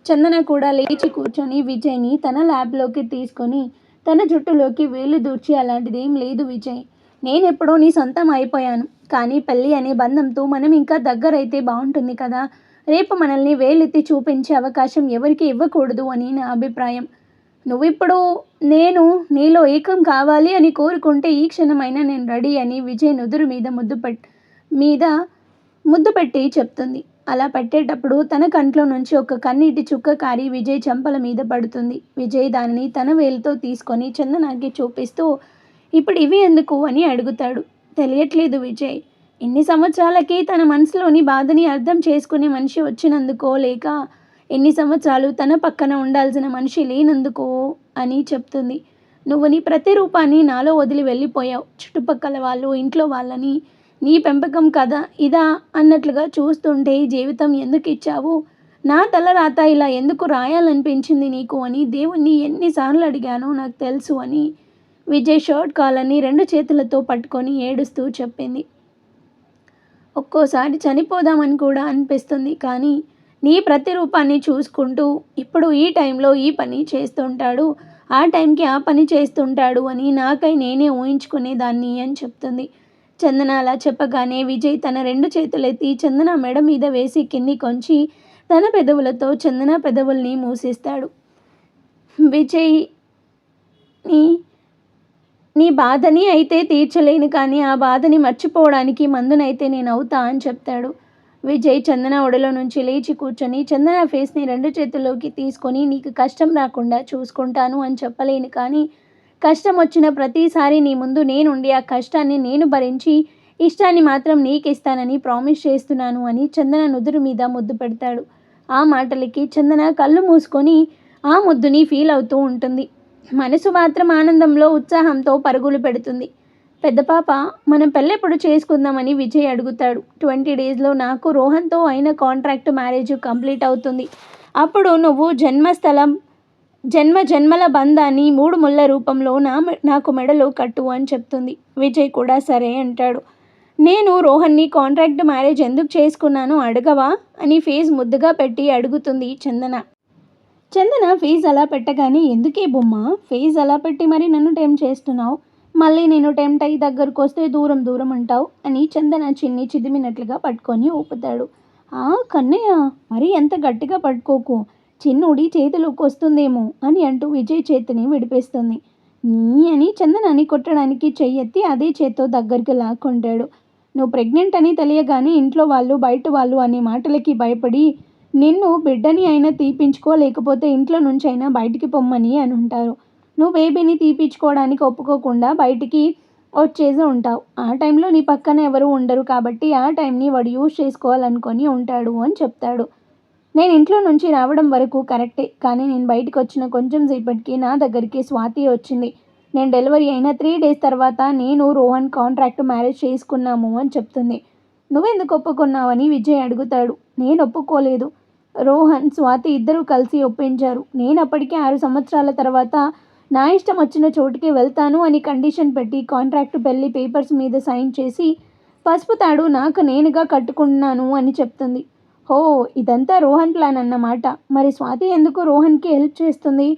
Speaker 1: చందన కూడా లేచి కూర్చొని విజయ్ని తన ల్యాబ్లోకి తీసుకొని తన జుట్టులోకి వేలు దూర్చి, అలాంటిదేం లేదు విజయ్, నేనెప్పుడో నీ సొంతం అయిపోయాను. కానీ పెళ్ళి అనే బంధంతో మనం ఇంకా దగ్గరైతే బాగుంటుంది కదా. రేపు మనల్ని వేలెత్తి చూపించే అవకాశం ఎవరికి ఇవ్వకూడదు అని నా అభిప్రాయం. నువ్విప్పుడు నేను నీలో ఏకం కావాలి అని కోరుకుంటే ఈ క్షణమైనా నేను రెడీ అని విజయ్ నుదురు మీద ముద్దు పెట్టి చెప్తుంది. అలా పెట్టేటప్పుడు తన కంట్లో నుంచి ఒక కన్నీటి చుక్క కారి విజయ్ చెంపల మీద పడుతుంది. విజయ్ దానిని తన వేలుతో తీసుకొని చందనాకి చూపిస్తూ, ఇప్పుడు ఇవి ఎందుకు అని అడుగుతాడు. తెలియట్లేదు విజయ్. ఎన్ని సంవత్సరాలకి తన మనసులోని బాధని అర్థం చేసుకునే మనిషి వచ్చినందుకో, లేక ఎన్ని సంవత్సరాలు తన పక్కన ఉండాల్సిన మనిషి లేనందుకో అని చెప్తుంది. నువ్వు నీ ప్రతిరూపాన్ని నాలో వదిలి వెళ్ళిపోయావు. చుట్టుపక్కల వాళ్ళు, ఇంట్లో వాళ్ళని నీ పెంపకం కదా ఇదా అన్నట్లుగా చూస్తుంటే జీవితం ఎందుకు ఇచ్చావు? నా తల రాత ఇలా ఎందుకు రాయాలనిపించింది నీకు అని దేవుణ్ణి ఎన్నిసార్లు అడిగానో నాకు తెలుసు అని విజయ్ షర్ట్ కాలర్ని 2 చేతులతో పట్టుకొని ఏడుస్తూ చెప్పింది. ఒక్కోసారి చనిపోదామని కూడా అనిపిస్తుంది. కానీ నీ ప్రతిరూపాన్ని చూసుకుంటూ ఇప్పుడు ఈ టైంలో ఈ పని చేస్తుంటాడు, ఆ టైంకి ఆ పని చేస్తుంటాడు అని నాకై నేనే ఊహించుకునేదాన్ని అని చెప్తుంది. చందన అలా చెప్పగానే విజయ్ తన 2 చేతులెత్తి చందన మెడ మీద వేసి కింది కొంచి తన పెదవులతో చందన పెదవుల్ని మూసిస్తాడు. విజయ్, నీ బాధని అయితే తీర్చలేను, కానీ ఆ బాధని మర్చిపోవడానికి మందునైతే నేను అవుతా అని చెప్తాడు. విజయ్ చందన ఒడిలో నుంచి లేచి కూర్చొని చందన ఫేస్ని 2 చేతుల్లోకి తీసుకొని, నీకు కష్టం రాకుండా చూసుకుంటాను అని చెప్పలేను, కానీ కష్టం వచ్చిన ప్రతిసారి నీ ముందు నేనుండి ఆ కష్టాన్ని నేను భరించి ఇష్టాన్ని మాత్రం నీకు ఇస్తానని ప్రామిస్ చేస్తున్నాను అని చందన నుదురు మీద ముద్దు పెడతాడు. ఆ మాటలకి చందన కళ్ళు మూసుకొని ఆ ముద్దుని ఫీల్ అవుతూ ఉంటుంది. మనసు మాత్రం ఆనందంలో ఉత్సాహంతో పరుగులు పెడుతుంది. పెద్ద పాప, మనం పెళ్ళెప్పుడు చేసుకుందామని విజయ్ అడుగుతాడు. 20 డేస్లో నాకు రోహన్తో అయిన కాంట్రాక్ట్ మ్యారేజ్ కంప్లీట్ అవుతుంది. అప్పుడు నువ్వు జన్మల బంధాన్ని 3 ముళ్ళ రూపంలో నాకు మెడలో కట్టు అని చెప్తుంది. విజయ్ కూడా సరే అంటాడు. నేను రోహన్ని కాంట్రాక్ట్ మ్యారేజ్ ఎందుకు చేసుకున్నానో అడగవా అని ఫేస్ ముద్దుగా పెట్టి అడుగుతుంది చందన. చందన ఫేస్ అలా పెట్టగానే, ఎందుకే బొమ్మ ఫేస్ అలా పెట్టి మరి నన్ను టెంప్ట్ చేస్తున్నావు? మళ్ళీ నేను టెంప్ట్ అయ్యి దగ్గరకు వస్తే దూరం దూరం అంటావు అని చందన చిన్ని చిదిమినట్లుగా పట్టుకొని ఊపుతాడు. కన్నయ్య, మరీ ఎంత గట్టిగా పట్టుకోకు, చిన్నుడి చేతిలోకి వస్తుందేమో అని అంటూ విజయ్ చేతిని విడిపేస్తుంది. నీ అని చందనాన్ని కొట్టడానికి చెయ్యెత్తి అదే చేత్తో దగ్గరికి లాక్కుంటాడు. నువ్వు ప్రెగ్నెంట్ అని తెలియగానే ఇంట్లో వాళ్ళు బయట వాళ్ళు అనే మాటలకి భయపడి నిన్ను బిడ్డని అయినా తీపించుకో, లేకపోతే ఇంట్లో నుంచి అయినా బయటికి పొమ్మని అని ఉంటారు. నువ్వు బేబీని తీపించుకోవడానికి ఒప్పుకోకుండా బయటికి వచ్చేసి ఉంటావు. ఆ టైంలో నీ పక్కన ఎవరు ఉండరు, కాబట్టి ఆ టైంని వాడు యూజ్ చేసుకోవాలనుకొని ఉంటాడు అని చెప్తాడు. నేను ఇంట్లో నుంచి రావడం వరకు కరెక్టే, కానీ నేను బయటకు వచ్చిన కొంచెం సేపటికి నా దగ్గరికి స్వాతి వచ్చింది. నేను డెలివరీ అయిన 3 డేస్ తర్వాత నేను రోహన్ కాంట్రాక్ట్ మ్యారేజ్ చేసుకున్నాము అని చెప్తుంది. నువ్వెందుకు ఒప్పుకున్నావని విజయ్ అడుగుతాడు. నేను ఒప్పుకోలేదు, రోహన్ స్వాతి ఇద్దరూ కలిసి ఒప్పించారు. నేను అప్పటికే 6 సంవత్సరాల తర్వాత నా ఇష్టం వచ్చిన చోటుకి వెళ్తాను అని కండిషన్ పెట్టి కాంట్రాక్ట్ పెళ్లి పేపర్స్ మీద సైన్ చేసి పసుపు తాడు నాకు నేనుగా కట్టుకున్నాను అని చెప్తుంది. ఇదంతా రోహన్ ప్లాన్ అన్నమాట. మరి స్వాతి ఎందుకు రోహన్కి హెల్ప్ చేస్తుంది?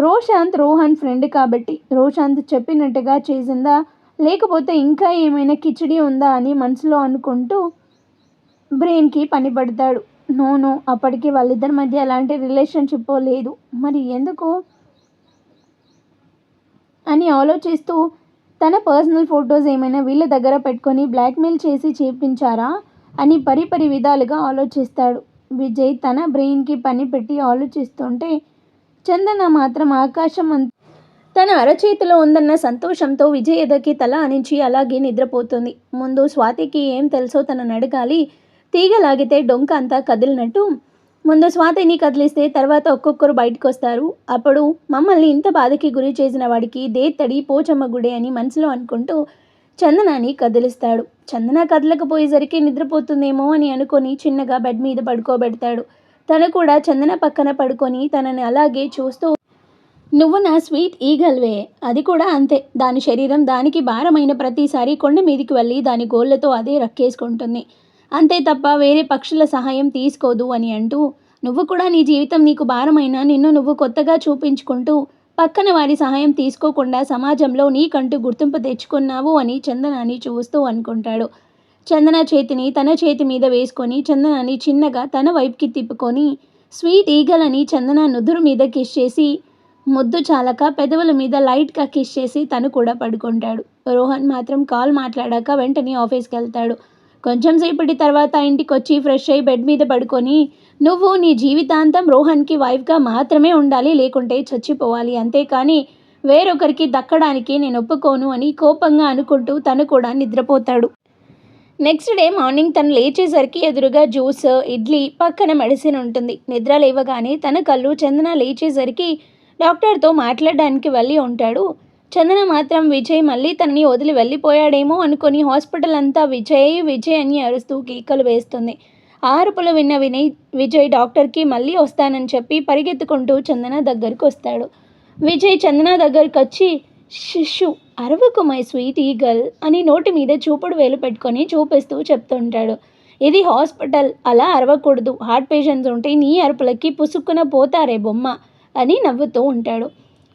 Speaker 1: రోహన్ ఫ్రెండ్ కాబట్టి రోషాంత్ చెప్పినట్టుగా చేసిందా, లేకపోతే ఇంకా ఏమైనా కిచిడి ఉందా అని మనసులో అనుకుంటూ బ్రెయిన్కి పని పడతాడు. నో, అప్పటికి వాళ్ళిద్దరి మధ్య ఎలాంటి రిలేషన్షిప్ లేదు, మరి ఎందుకు అని ఆలోచిస్తూ తన పర్సనల్ ఫొటోస్ ఏమైనా వీళ్ళ దగ్గర పెట్టుకొని బ్లాక్మెయిల్ చేసి చేపించారా అని పరిపరి విధాలుగా ఆలోచిస్తాడు. విజయ్ తన బ్రెయిన్కి పని పెట్టి ఆలోచిస్తుంటే చందన మాత్రం ఆకాశం తన అరచేతిలో ఉందన్న సంతోషంతో విజయ్ ఎదకి తల ఆనించి అలాగే నిద్రపోతుంది. ముందు స్వాతికి ఏం తెలుసో తనని అడగాలి. తీగలాగితే డొంక అంతా కదిలినట్టు ముందు స్వాతిని కదిలిస్తే తర్వాత ఒక్కొక్కరు బయటకు వస్తారు. అప్పుడు మమ్మల్ని ఇంత బాధకి గురి చేసిన వాడికి దేత్తడి పోచమ్మ గుడి అని మనసులో అనుకుంటూ చందనాని కదిలిస్తాడు. చందన కదలకపోయేసరికి నిద్రపోతుందేమో అని అనుకొని చిన్నగా బెడ్ మీద పడుకోబెడతాడు. తను కూడా చందన పక్కన పడుకొని తనని అలాగే చూస్తూ, నువ్వు నా స్వీట్ ఈగల్వే, అది కూడా అంతే. దాని శరీరం దానికి భారమైన ప్రతిసారి కొండ మీదికి వెళ్ళి దాని గోళ్లతో అదే రక్కేసుకుంటుంది, అంతే తప్ప వేరే పక్షుల సహాయం తీసుకోదు అని అంటూ, నువ్వు కూడా నీ జీవితం నీకు భారమైన నిన్ను నువ్వు కొత్తగా చూపించుకుంటూ పక్కన వారి సహాయం తీసుకోకుండా సమాజంలో నీకంటూ గుర్తింపు తెచ్చుకున్నావు అని చందనాన్ని చూస్తూ అనుకుంటాడు. చందన చేతిని తన చేతి మీద వేసుకొని చందనాన్ని చిన్నగా తన వైపుకి తిప్పుకొని స్వీట్ ఈగల్ అని చందన నుదురు మీద కిస్ చేసి ముద్దు చాలక పెదవుల మీద లైట్గా కిస్ చేసి తను కూడా పడుకుంటాడు. రోహన్ మాత్రం కాల్ మాట్లాడాక వెంటనే ఆఫీస్కి వెళ్తాడు. కొంచెం సేపటి తర్వాత ఇంటికి వచ్చి ఫ్రెష్ అయ్యి బెడ్ మీద పడుకొని, నువ్వు నీ జీవితాంతం రోహన్కి వైఫ్గా మాత్రమే ఉండాలి, లేకుంటే చచ్చిపోవాలి, అంతేకాని వేరొకరికి దక్కడానికి నేను ఒప్పుకోను అని కోపంగా అనుకుంటూ తను కూడా నిద్రపోతాడు. నెక్స్ట్ డే మార్నింగ్ తను లేచేసరికి ఎదురుగా జ్యూస్, ఇడ్లీ, పక్కన మెడిసిన్ ఉంటుంది. నిద్ర లేవగానే తన కళ్ళు చందన లేచేసరికి డాక్టర్తో మాట్లాడడానికి వెళ్ళి ఉంటాడు. చందన మాత్రం విజయ్ మళ్ళీ తనని వదిలి వెళ్ళిపోయాడేమో అనుకొని హాస్పిటల్ అంతా విజయ్ అని అరుస్తూ కేకలు వేస్తుంది. ఆ అరుపులు విన్న విజయ్ డాక్టర్కి మళ్ళీ వస్తానని చెప్పి పరిగెత్తుకుంటూ చందన దగ్గరికి వస్తాడు. విజయ్ చందన దగ్గరికి వచ్చి, శిష్యు అరవకు మై స్వీట్ ఈగల్ అని నోటి మీద చూపుడు వేలు పెట్టుకొని చూపిస్తూ చెప్తుంటాడు. ఇది హాస్పిటల్, అలా అరవకూడదు, హార్ట్ పేషెంట్స్ ఉంటే నీ అరుపులకి పుసుక్కున పోతారే బొమ్మ అని నవ్వుతూ ఉంటాడు.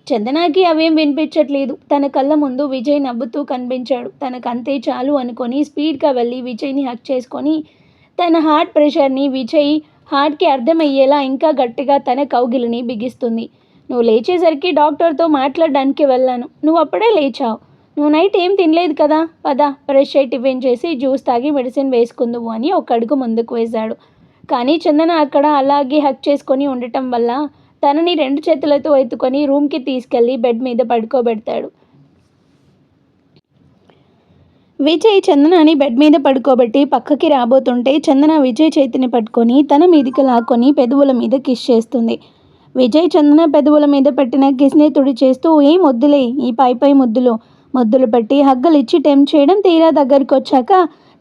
Speaker 1: చందనాకి అవేం వినిపించట్లేదు. తన కళ్ళ ముందు విజయ్ నవ్వుతూ కనిపించాడు. తనకంతే చాలు అనుకొని స్పీడ్గా వెళ్ళి విజయ్ని హక్ చేసుకొని తన హార్ట్ ప్రెషర్ని విజయ్ హార్ట్కి అర్థమయ్యేలా ఇంకా గట్టిగా తన కౌగిలిని బిగిస్తుంది. నువ్వు లేచేసరికి డాక్టర్తో మాట్లాడడానికి వెళ్ళాను, నువ్వు అప్పుడే లేచావు, నువ్వు నైట్ ఏం తినలేదు కదా, పద ఫ్రెష్ అయి టిఫిన్ చేసి జ్యూస్ తాగి మెడిసిన్ వేసుకుందువు అని ఒక అడుగు ముందుకు వేశాడు. కానీ చందన అక్కడ అలాగే హక్ చేసుకొని ఉండటం వల్ల తనని 2 చేతులతో ఎత్తుకొని రూమ్కి తీసుకెళ్ళి బెడ్ మీద పడుకోబెడతాడు. విజయ్ చందనాని బెడ్ మీద పడుకోబెట్టి పక్కకి రాబోతుంటే చందన విజయ్ చేతిని పట్టుకొని తన మీదికి లాక్కొని పెదవుల మీద కిస్ చేస్తుంది. విజయ్ చందన పెదవుల మీద పెట్టిన కిస్ని తుడి చేస్తూ, ఏం వద్దులే ఈ పై ముద్దులు పెట్టి హగ్గలిచ్చి టెంప్ చేయడం, తీరా దగ్గరికి వచ్చాక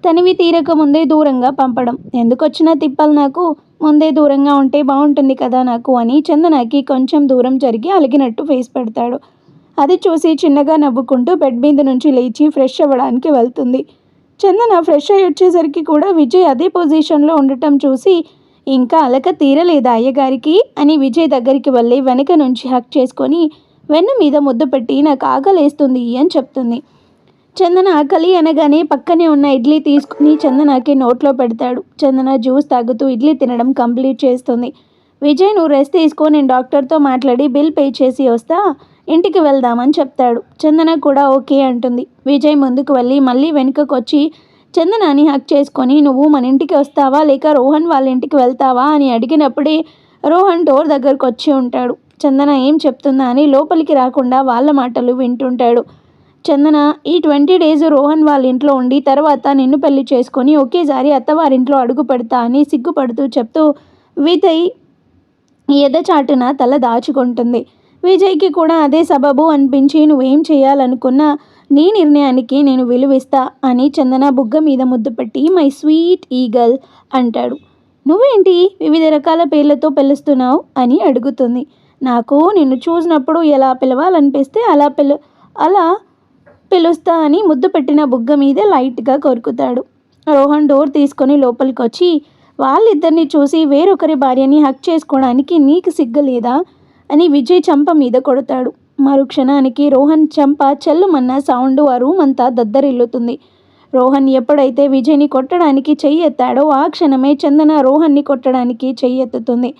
Speaker 1: తనివి తీరక ముందే దూరంగా పంపడం, ఎందుకొచ్చినా తిప్పలు నాకు, ముందే దూరంగా ఉంటే బాగుంటుంది కదా నాకు అని చందనకి కొంచెం దూరం జరిగి అలిగినట్టు ఫేస్ పెడతాడు. అది చూసి చిన్నగా నవ్వుకుంటూ బెడ్ మీద నుంచి లేచి ఫ్రెష్ అవ్వడానికి వెళ్తుంది. చందన ఫ్రెష్ అయ్యి వచ్చేసరికి కూడా విజయ్ అదే పొజిషన్లో ఉండటం చూసి, ఇంకా అలక తీరలేదా అయ్యగారికి అని విజయ్ దగ్గరికి వెళ్ళి వెనక నుంచి హక్ చేసుకొని వెన్ను మీద ముద్దు పెట్టి, నాకు ఆకలేస్తుంది అని చెప్తుంది. చందన ఆకలి అనగానే పక్కనే ఉన్న ఇడ్లీ తీసుకుని చందనకి నోట్లో పెడతాడు. చందన జ్యూస్ తాగుతూ ఇడ్లీ తినడం కంప్లీట్ చేస్తుంది. విజయ్, నువ్వు రెస్ట్ తీసుకో, నేను డాక్టర్తో మాట్లాడి బిల్ పే చేసి వస్తా, ఇంటికి వెళ్దామని చెప్తాడు. చందన కూడా ఓకే అంటుంది. విజయ్ ముందుకు వెళ్ళి మళ్ళీ వెనుకకు వచ్చి చందనాని హక్ చేసుకొని, నువ్వు మన ఇంటికి వస్తావా లేక రోహన్ వాళ్ళ ఇంటికి వెళ్తావా అని అడిగినప్పుడే రోహన్ డోర్ దగ్గరకు వచ్చి ఉంటాడు. చందన ఏం చెప్తుందా అని లోపలికి రాకుండా వాళ్ళ మాటలు వింటుంటాడు. చందన, ఈ 20 days రోహన్ వాళ్ళ ఇంట్లో ఉండి తర్వాత నిన్ను పెళ్లి చేసుకొని ఒకేసారి అత్తవారింట్లో అడుగు పెడతా అని సిగ్గుపడుతూ చెప్తూ విజయ్ ఎదచాటున తల దాచుకుంటుంది. విజయ్కి కూడా అదే సబబు అనిపించి, నువ్వేం చేయాలనుకున్నా నీ నిర్ణయానికి నేను విలువిస్తా అని చందన బుగ్గ మీద ముద్దు పెట్టి మై స్వీట్ ఈగల్ అంటాడు. నువ్వేంటి వివిధ రకాల పేర్లతో పిలుస్తున్నావు అని అడుగుతుంది. నాకు నిన్ను చూసినప్పుడు ఎలా పిలవాలనిపిస్తే అలా పిలుస్తా అని ముద్దు పెట్టిన బుగ్గ మీద లైట్గా కొరుకుతాడు. రోహన్ డోర్ తీసుకొని లోపలికి వచ్చి, వాళ్ళిద్దరిని చూసి వేరొకరి భార్యని హక్ చేసుకోవడానికి నీకు సిగ్గు లేదా అని విజయ్ చెంప మీద కొడతాడు. మరుక్షణానికి రోహన్ చెంప చెల్లుమన్న సౌండ్ ఆ రూమ్ అంతా దద్దరిల్లుతుంది. రోహన్ ఎప్పుడైతే విజయ్ని కొట్టడానికి చెయ్యి ఎత్తాడో ఆ క్షణమే చందన రోహన్ని కొట్టడానికి చెయ్యి ఎత్తుతుంది.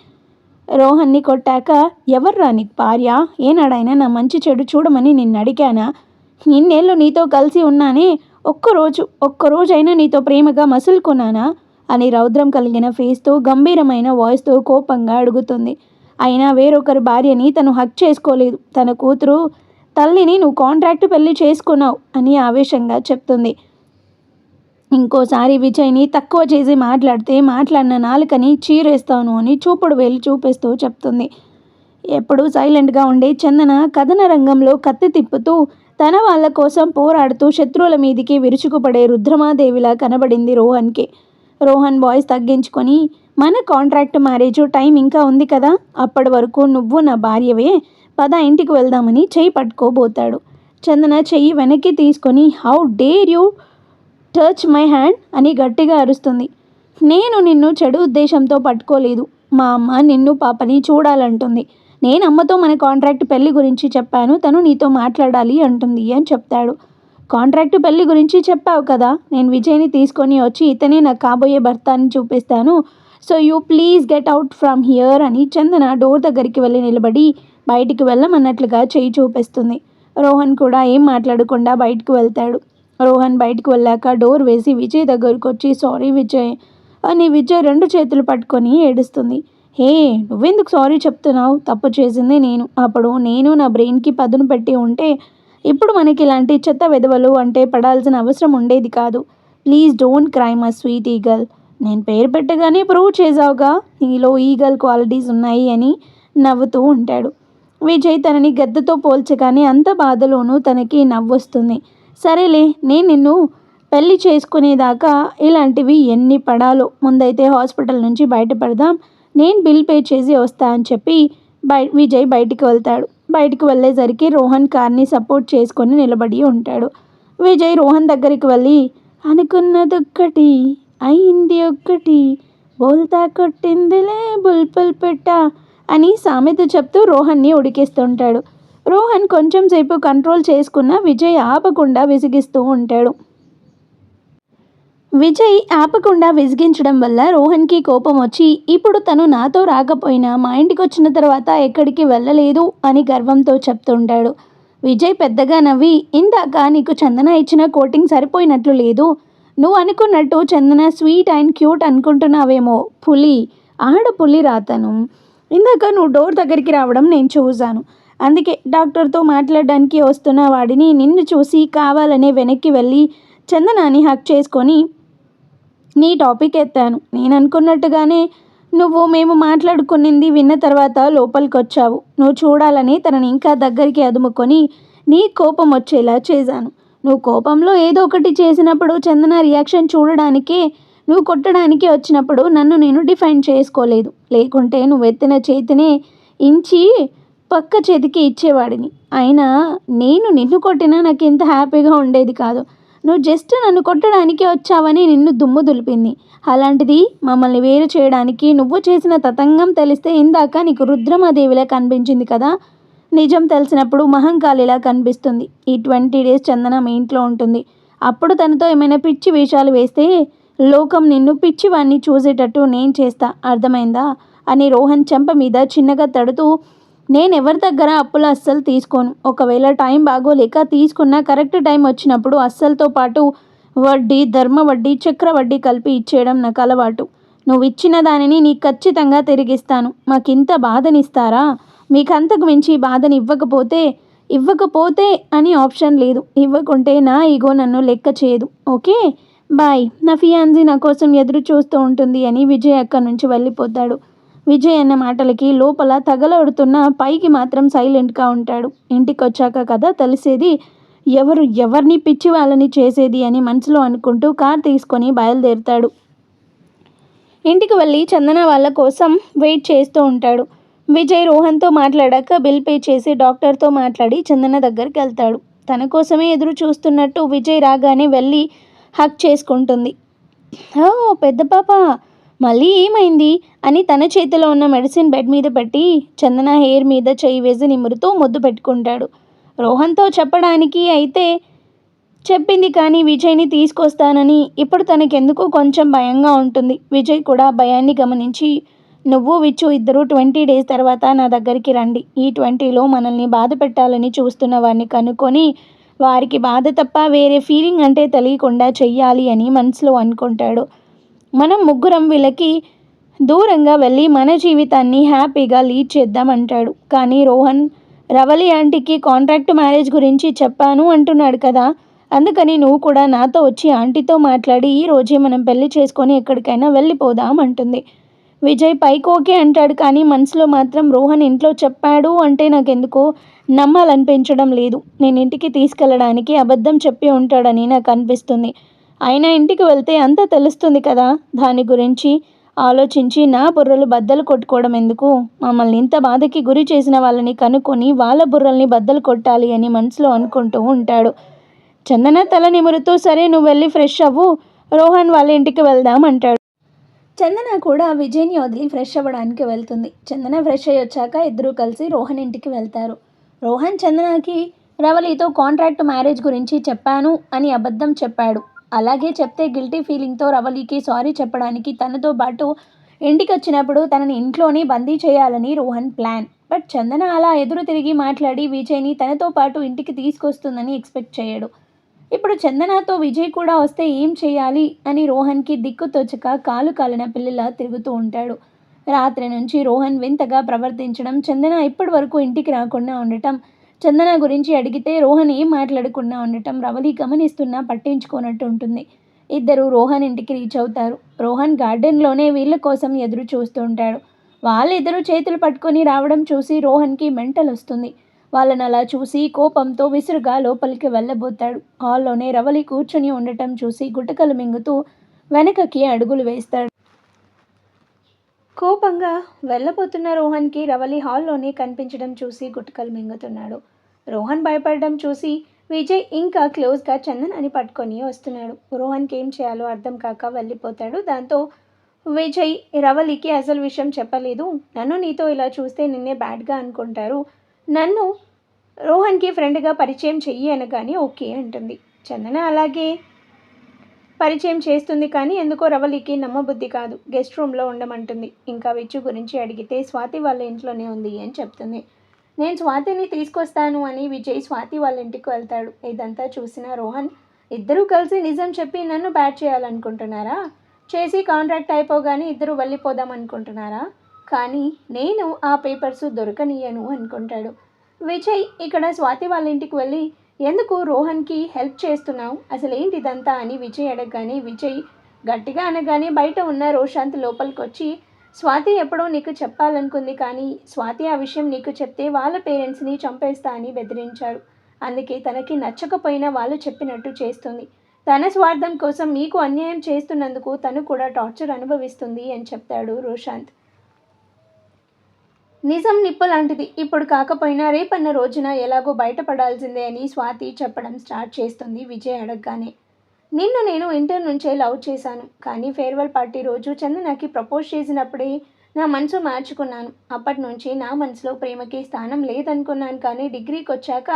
Speaker 1: రోహన్ని కొట్టాక, ఎవర్రా నీకు భార్య? ఏనాడైనా నా మంచి చెడు చూడమని నిన్ను అడిగానా? ఇన్నేళ్ళు నీతో కలిసి ఉన్నానే, ఒక్కరోజైనా నీతో ప్రేమగా మసులుకున్నానా అని రౌద్రం కలిగిన ఫేస్తో గంభీరమైన వాయిస్తో కోపంగా అడుగుతుంది. అయినా వేరొకరి భార్యని తను హక్ చేసుకోలేదు. తన కూతురు తల్లిని నువ్వు కాంట్రాక్ట్ పెళ్లి చేసుకున్నావు అని ఆవేశంగా చెప్తుంది. ఇంకోసారి విజయ్ని తక్కువ చేసి మాట్లాడిన నాలుకని చీరేస్తాను అని చూపుడు వేలు చూపిస్తూ చెప్తుంది. ఎప్పుడూ సైలెంట్గా ఉండే చందన కథన రంగంలో కత్తి తిప్పుతూ తన వాళ్ళ కోసం పోరాడుతూ శత్రువుల మీదికి విరుచుకుపడే రుద్రమాదేవిలా కనబడింది రోహన్కి. రోహన్ వాయిస్ తగ్గించుకొని, మన కాంట్రాక్ట్ మ్యారేజ్ టైం ఇంకా ఉంది కదా, అప్పటి వరకు నువ్వు నా భార్యవే, పద ఇంటికి వెళ్దామని చెయ్యి పట్టుకోబోతాడు. చందన చెయ్యి వెనక్కి తీసుకొని, how dare you touch my hand అని గట్టిగా అరుస్తుంది. నేను నిన్ను చెడు ఉద్దేశంతో పట్టుకోలేదు. మా అమ్మ నిన్ను పాపని చూడాలంటుంది. నేను అమ్మతో మన కాంట్రాక్ట్ పెళ్లి గురించి చెప్పాను, తను నీతో మాట్లాడాలి అంటుంది అని చెప్తాడు. కాంట్రాక్ట్ పెళ్లి గురించి చెప్పావు కదా, నేను విజయ్ని తీసుకొని వచ్చి ఇతనే నాకు కాబోయే భర్త అని చూపిస్తాను. So you please get out from here అని చందన డోర్ దగ్గరికి వెళ్ళి నిలబడి బయటికి వెళ్ళమన్నట్లుగా చెయ్యి చూపిస్తుంది. రోహన్ కూడా ఏం మాట్లాడకుండా బయటకు వెళ్తాడు. రోహన్ బయటకు వెళ్ళాక డోర్ వేసి విజయ్ దగ్గరకు వచ్చి, సారీ విజయ్ అని విజయ్ 2 చేతులు పట్టుకొని ఏడుస్తుంది. హే, నువ్వెందుకు సారీ చెప్తున్నావు? తప్పు చేసింది నేను. అప్పుడు నేను నా బ్రెయిన్కి పదును పెట్టి ఉంటే ఇప్పుడు మనకి ఇలాంటి చెత్త వెధవలు అంటే పడాల్సిన అవసరం ఉండేది కాదు. Please don't cry my sweet eagle. నేను పేరు పెట్టగానే ప్రూవ్ చేసావుగా నీలో ఈగల్ క్వాలిటీస్ ఉన్నాయి అని నవ్వుతూ ఉంటాడు. విజయ్ తనని గద్దతో పోల్చగానే అంత బాధలోనూ తనకి నవ్వొస్తుంది. సరేలే, నేను నిన్ను పెళ్లి చేసుకునేదాకా ఇలాంటివి ఎన్ని పడాలో. ముందైతే హాస్పిటల్ నుంచి బయటపడదాం, నేను బిల్ పే చేసి వస్తా అని చెప్పి విజయ్ బయటికి వెళ్తాడు. బయటికి వెళ్ళేసరికి రోహన్ కార్ని సపోర్ట్ చేసుకొని నిలబడి ఉంటాడు. విజయ్ రోహన్ దగ్గరికి వెళ్ళి, అనుకున్నదొక్కటి అయింది ఒక్కటి, బోల్తా కొట్టిందిలే బుల్బుల్ పెట్ట అని సామెత చెప్తూ రోహన్ని ఉడికిస్తుంటాడు. రోహన్ కొంచెం సేపు కంట్రోల్ చేసుకున్న విజయ్ ఆపకుండా విసిగిస్తూ ఉంటాడు. విజయ్ ఆపకుండా విసిగించడం వల్ల రోహన్కి కోపం వచ్చి, ఇప్పుడు తను నాతో రాకపోయినా మా ఇంటికి వచ్చిన తర్వాత ఎక్కడికి వెళ్ళలేదు అని గర్వంతో చెప్తుంటాడు. విజయ్ పెద్దగా నవ్వి, ఇందాక నీకు చందన ఇచ్చిన కోటింగ్ సరిపోయినట్లు లేదు. నువ్వు అనుకున్నట్టు చందన స్వీట్ అండ్ క్యూట్ అనుకుంటున్నావేమో. పులి, ఆడపులి రాతను. ఇందాక నువ్వు డోర్ దగ్గరికి రావడం నేను చూశాను. అందుకే డాక్టర్తో మాట్లాడడానికి వస్తున్న వాడిని నిన్ను చూసి కావాలనే వెనక్కి వెళ్ళి చందనాన్ని హక్ చేసుకొని నీ టాపిక్ ఎత్తాను. నేను అనుకున్నట్టుగానే నువ్వు మేము మాట్లాడుకునింది విన్న తర్వాత లోపలికి వచ్చావు. నువ్వు చూడాలని తనని ఇంకా దగ్గరికి అదుముకొని నీ కోపం వచ్చేలా చేశాను. నువ్వు కోపంలో ఏదో ఒకటి చేసినప్పుడు చందన రియాక్షన్ చూడడానికే, నువ్వు కొట్టడానికి వచ్చినప్పుడు నన్ను నేను డిఫైన్ చేసుకోలేదు. లేకుంటే నువ్వు ఎత్తిన చేతినే ఇంచి పక్క చేతికి ఇచ్చేవాడిని. అయినా నేను నిన్ను కొట్టినా నాకు ఇంత హ్యాపీగా ఉండేది కాదు. నువ్వు జస్ట్ నన్ను కొట్టడానికి వచ్చావని నిన్ను దుమ్ము దులిపింది. అలాంటిది మమ్మల్ని వేరు చేయడానికి నువ్వు చేసిన తతంగం తెలిస్తే ఇందాక నీకు రుద్రమాదేవిలా కనిపించింది కదా, నిజం తెలిసినప్పుడు మహంకాళిలా కనిపిస్తుంది. ఈ 20 days చందన మీ ఇంట్లో ఉంటుంది. అప్పుడు తనతో ఏమైనా పిచ్చి వేషాలు వేస్తే లోకం నిన్ను పిచ్చివాణ్ణి చూసేటట్టు నేను చేస్తా, అర్థమైందా అని రోహన్ చెంప మీద చిన్నగా తడుతూ, నేనెవరి దగ్గర అప్పులు అస్సలు తీసుకోను. ఒకవేళ టైం బాగోలేక తీసుకున్న కరెక్ట్ టైం వచ్చినప్పుడు అస్సలతో పాటు వడ్డీ, ధర్మ వడ్డీ, చక్ర వడ్డీ కలిపి ఇచ్చేయడం నాకు అలవాటు. నువ్వు ఇచ్చిన దానిని నీకు ఖచ్చితంగా తిరిగిస్తాను. మాకింత బాధనిస్తారా? మీకు అంతకు మించి బాధని ఇవ్వకపోతే అని ఆప్షన్ లేదు. ఇవ్వకుంటే నా ఈగో నన్ను లెక్క చేయదు. Okay bye. నా ఫియాన్సీ నా కోసం ఎదురు చూస్తూ ఉంటుంది అని విజయ్ అక్కడి నుంచి వెళ్ళిపోతాడు. విజయ్ అన్న మాటలకి లోపల తగలడుతున్న పైకి మాత్రం సైలెంట్గా ఉంటాడు. ఇంటికి వచ్చాక కదా తెలిసేది ఎవరిని పిచ్చి వాళ్ళని చేసేది అని మనసులో అనుకుంటూ కార్ తీసుకొని బయలుదేరుతాడు. ఇంటికి వెళ్ళి చందన వాళ్ళ కోసం వెయిట్ చేస్తూ ఉంటాడు. విజయ్ రోహన్తో మాట్లాడాక బిల్ పే చేసి డాక్టర్తో మాట్లాడి చందన దగ్గరికి వెళ్తాడు. తన కోసమే ఎదురు చూస్తున్నట్టు విజయ్ రాగానే వెళ్ళి హక్ చేసుకుంటుంది. ఓ పెద్ద పాప, మళ్ళీ ఏమైంది అని తన చేతిలో ఉన్న మెడిసిన్ బెడ్ మీద పెట్టి చందన హెయిర్ మీద చెయ్యి వేసి నిమురుతూ ముద్దు పెట్టుకుంటాడు. రోహన్తో చెప్పడానికి అయితే చెప్పింది కానీ విజయ్ని తీసుకొస్తానని ఇప్పుడు తనకెందుకో కొంచెం భయంగా ఉంటుంది. విజయ్ కూడా భయాన్ని గమనించి నువ్వు విచ్చు ఇద్దరు 20 డేస్ తర్వాత నా దగ్గరికి రండి. ఈ 20లో మనల్ని బాధ పెట్టాలని చూస్తున్న వారిని కనుక్కొని వారికి బాధ తప్ప వేరే ఫీలింగ్ అంటే తెలియకుండా చెయ్యాలి అని మనసులో అనుకుంటాడు. మనం ముగ్గురం వీళ్ళకి దూరంగా వెళ్ళి మన జీవితాన్ని హ్యాపీగా లీడ్ చేద్దామంటాడు. కానీ రోహన్ రవలి ఆంటీకి కాంట్రాక్ట్ మ్యారేజ్ గురించి చెప్పాను అంటున్నాడు కదా, అందుకని నువ్వు కూడా నాతో వచ్చి ఆంటీతో మాట్లాడి ఈ రోజే మనం పెళ్లి చేసుకొని ఎక్కడికైనా వెళ్ళిపోదాం అంటుంది. విజయ్ పైకి ఓకే అంటాడు కానీ మనసులో మాత్రం రోహన్ ఇంట్లో చెప్పాడు అంటే నాకెందుకో నమ్మాలనిపించడం లేదు. నేను ఇంటికి తీసుకెళ్ళడానికి అబద్ధం చెప్పి ఉంటాడని నాకు అనిపిస్తుంది. అయినా ఇంటికి వెళ్తే అంతా తెలుస్తుంది కదా, దాని గురించి ఆలోచించి నా బుర్రలు బద్దలు కొట్టుకోవడం ఎందుకు, మమ్మల్ని ఇంత బాధకి గురి చేసిన వాళ్ళని కనుక్కొని వాళ్ళ బుర్రల్ని బద్దలు కొట్టాలి అని మనసులో అనుకుంటూ ఉంటాడు. చందన తల నిమురుతూ సరే నువ్వు వెళ్ళి ఫ్రెష్ అవ్వు, రోహన్ వాళ్ళ ఇంటికి వెళ్దాం అంటాడు. చందన కూడా విజయ్ని వదిలి ఫ్రెష్ అవ్వడానికి వెళ్తుంది. చందన ఫ్రెష్ అయ్యి వచ్చాక ఇద్దరూ కలిసి రోహన్ ఇంటికి వెళ్తారు. రోహన్ చందనకి రవలితో కాంట్రాక్ట్ మ్యారేజ్ గురించి చెప్పాను అని అబద్ధం చెప్పాడు. అలాగే చెప్తే గిల్టీ ఫీలింగ్తో రవలికి సారీ చెప్పడానికి తనతో పాటు ఇంటికి వచ్చినప్పుడు తనని ఇంట్లోనే బందీ చేయాలని రోహన్ ప్లాన్. బట్ చందన అలా ఎదురు తిరిగి మాట్లాడి విజయ్ని తనతో పాటు ఇంటికి తీసుకొస్తుందని ఎక్స్పెక్ట్ చేయడు. ఇప్పుడు చందనతో విజయ్ కూడా వస్తే ఏం చేయాలి అని రోహన్కి దిక్కు తోచక కాలు కాలిన పిల్లలా తిరుగుతూ ఉంటాడు. రాత్రి నుంచి రోహన్ వింతగా ప్రవర్తించడం, చందన ఇప్పటి వరకు ఇంటికి రాకుండా ఉండటం, చందన గురించి అడిగితే రోహన్ ఏం మాట్లాడకుండా ఉండటం రవలి గమనిస్తున్నా పట్టించుకోనట్టు ఉంటుంది. ఇద్దరు రోహన్ ఇంటికి రీచ్ అవుతారు. రోహన్ గార్డెన్లోనే వీళ్ళ కోసం ఎదురు చూస్తూ ఉంటాడు. వాళ్ళిద్దరూ చేతులు పట్టుకొని రావడం చూసి రోహన్కి మెంటల్ వస్తుంది. వాళ్ళని అలా చూసి కోపంతో విసురుగా లోపలికి వెళ్ళబోతాడు. హాల్లోనే రవలి కూర్చొని ఉండటం చూసి గుటకలు మింగుతూ వెనకకి అడుగులు వేస్తాడు. కోపంగా వెళ్ళబోతున్న రోహన్కి రవలి హాల్లోనే కనిపించడం చూసి గుటకలు మింగుతున్నాడు. రోహన్ భయపడడం చూసి విజయ్ ఇంకా క్లోజ్గా చందన్ అని పట్టుకొని వస్తున్నాడు. రోహన్కి ఏం చేయాలో అర్థం కాక వెళ్ళిపోతాడు. దాంతో విజయ్ రవలికి అసలు విషయం చెప్పలేదు, నన్ను నీతో ఇలా చూస్తే నిన్నే బ్యాడ్గా అనుకుంటారు, నన్ను రోహన్కి ఫ్రెండ్గా పరిచయం చెయ్యి అనగానే ఓకే అంటుంది. చందన అలాగే పరిచయం చేస్తుంది కానీ ఎందుకో రవలికి నమ్మబుద్ధి కాదు. గెస్ట్ రూమ్లో ఉండమంటుంది. ఇంకా విచ్చు గురించి అడిగితే స్వాతి వాళ్ళ ఇంట్లోనే ఉంది అని చెప్తుంది. నేను స్వాతిని తీసుకొస్తాను అని విజయ్ స్వాతి వాళ్ళ ఇంటికి వెళ్తాడు. ఇదంతా చూసిన రోహన్ ఇద్దరూ కలిసి నిజం చెప్పి నన్ను బ్యాట్ చేయాలనుకుంటున్నారా, చేసి కాంట్రాక్ట్ అయిపోగానే ఇద్దరు వెళ్ళిపోదాం అనుకుంటున్నారా, కానీ నేను ఆ పేపర్స్ దొరకనియను అనుకుంటాడు. విజయ్ ఇక్కడ స్వాతి వాళ్ళ ఇంటికి వెళ్ళి ఎందుకు రోహన్కి హెల్ప్ చేస్తున్నావు, అసలు ఏంటి ఇదంతా అని విజయ్ అడగగానే విజయ్ గట్టిగా అనగానే బయట ఉన్న రోషాంత్ లోపలికి వచ్చి స్వాతి ఎప్పుడో నీకు చెప్పాలనుకుంది కానీ స్వాతి ఆ విషయం నీకు చెప్తే వాళ్ళ పేరెంట్స్ని చంపేస్తా అని బెదిరించారు, అందుకే తనకి నచ్చకపోయినా వాళ్ళు చెప్పినట్టు చేస్తుంది, తన స్వార్థం కోసం మీకు అన్యాయం చేస్తున్నందుకు తను కూడా టార్చర్ అనుభవిస్తుంది అని చెప్తాడు రోషాంత్. నిజం నిప్పు లాంటిది, ఇప్పుడు కాకపోయినా రేపన్న రోజున ఎలాగో బయటపడాల్సిందే అని స్వాతి చెప్పడం స్టార్ట్ చేస్తుంది. విజయ్ అడగగానే నిన్ను నేను ఇంటర్ నుంచే లవ్ చేశాను, కానీ ఫేర్వెల్ పార్టీ రోజు చందనకి ప్రపోజ్ చేసినప్పుడే నా మనసు మార్చుకున్నాను. అప్పటి నుంచి నా మనసులో ప్రేమకి స్థానం లేదనుకున్నాను, కానీ డిగ్రీకి వచ్చాక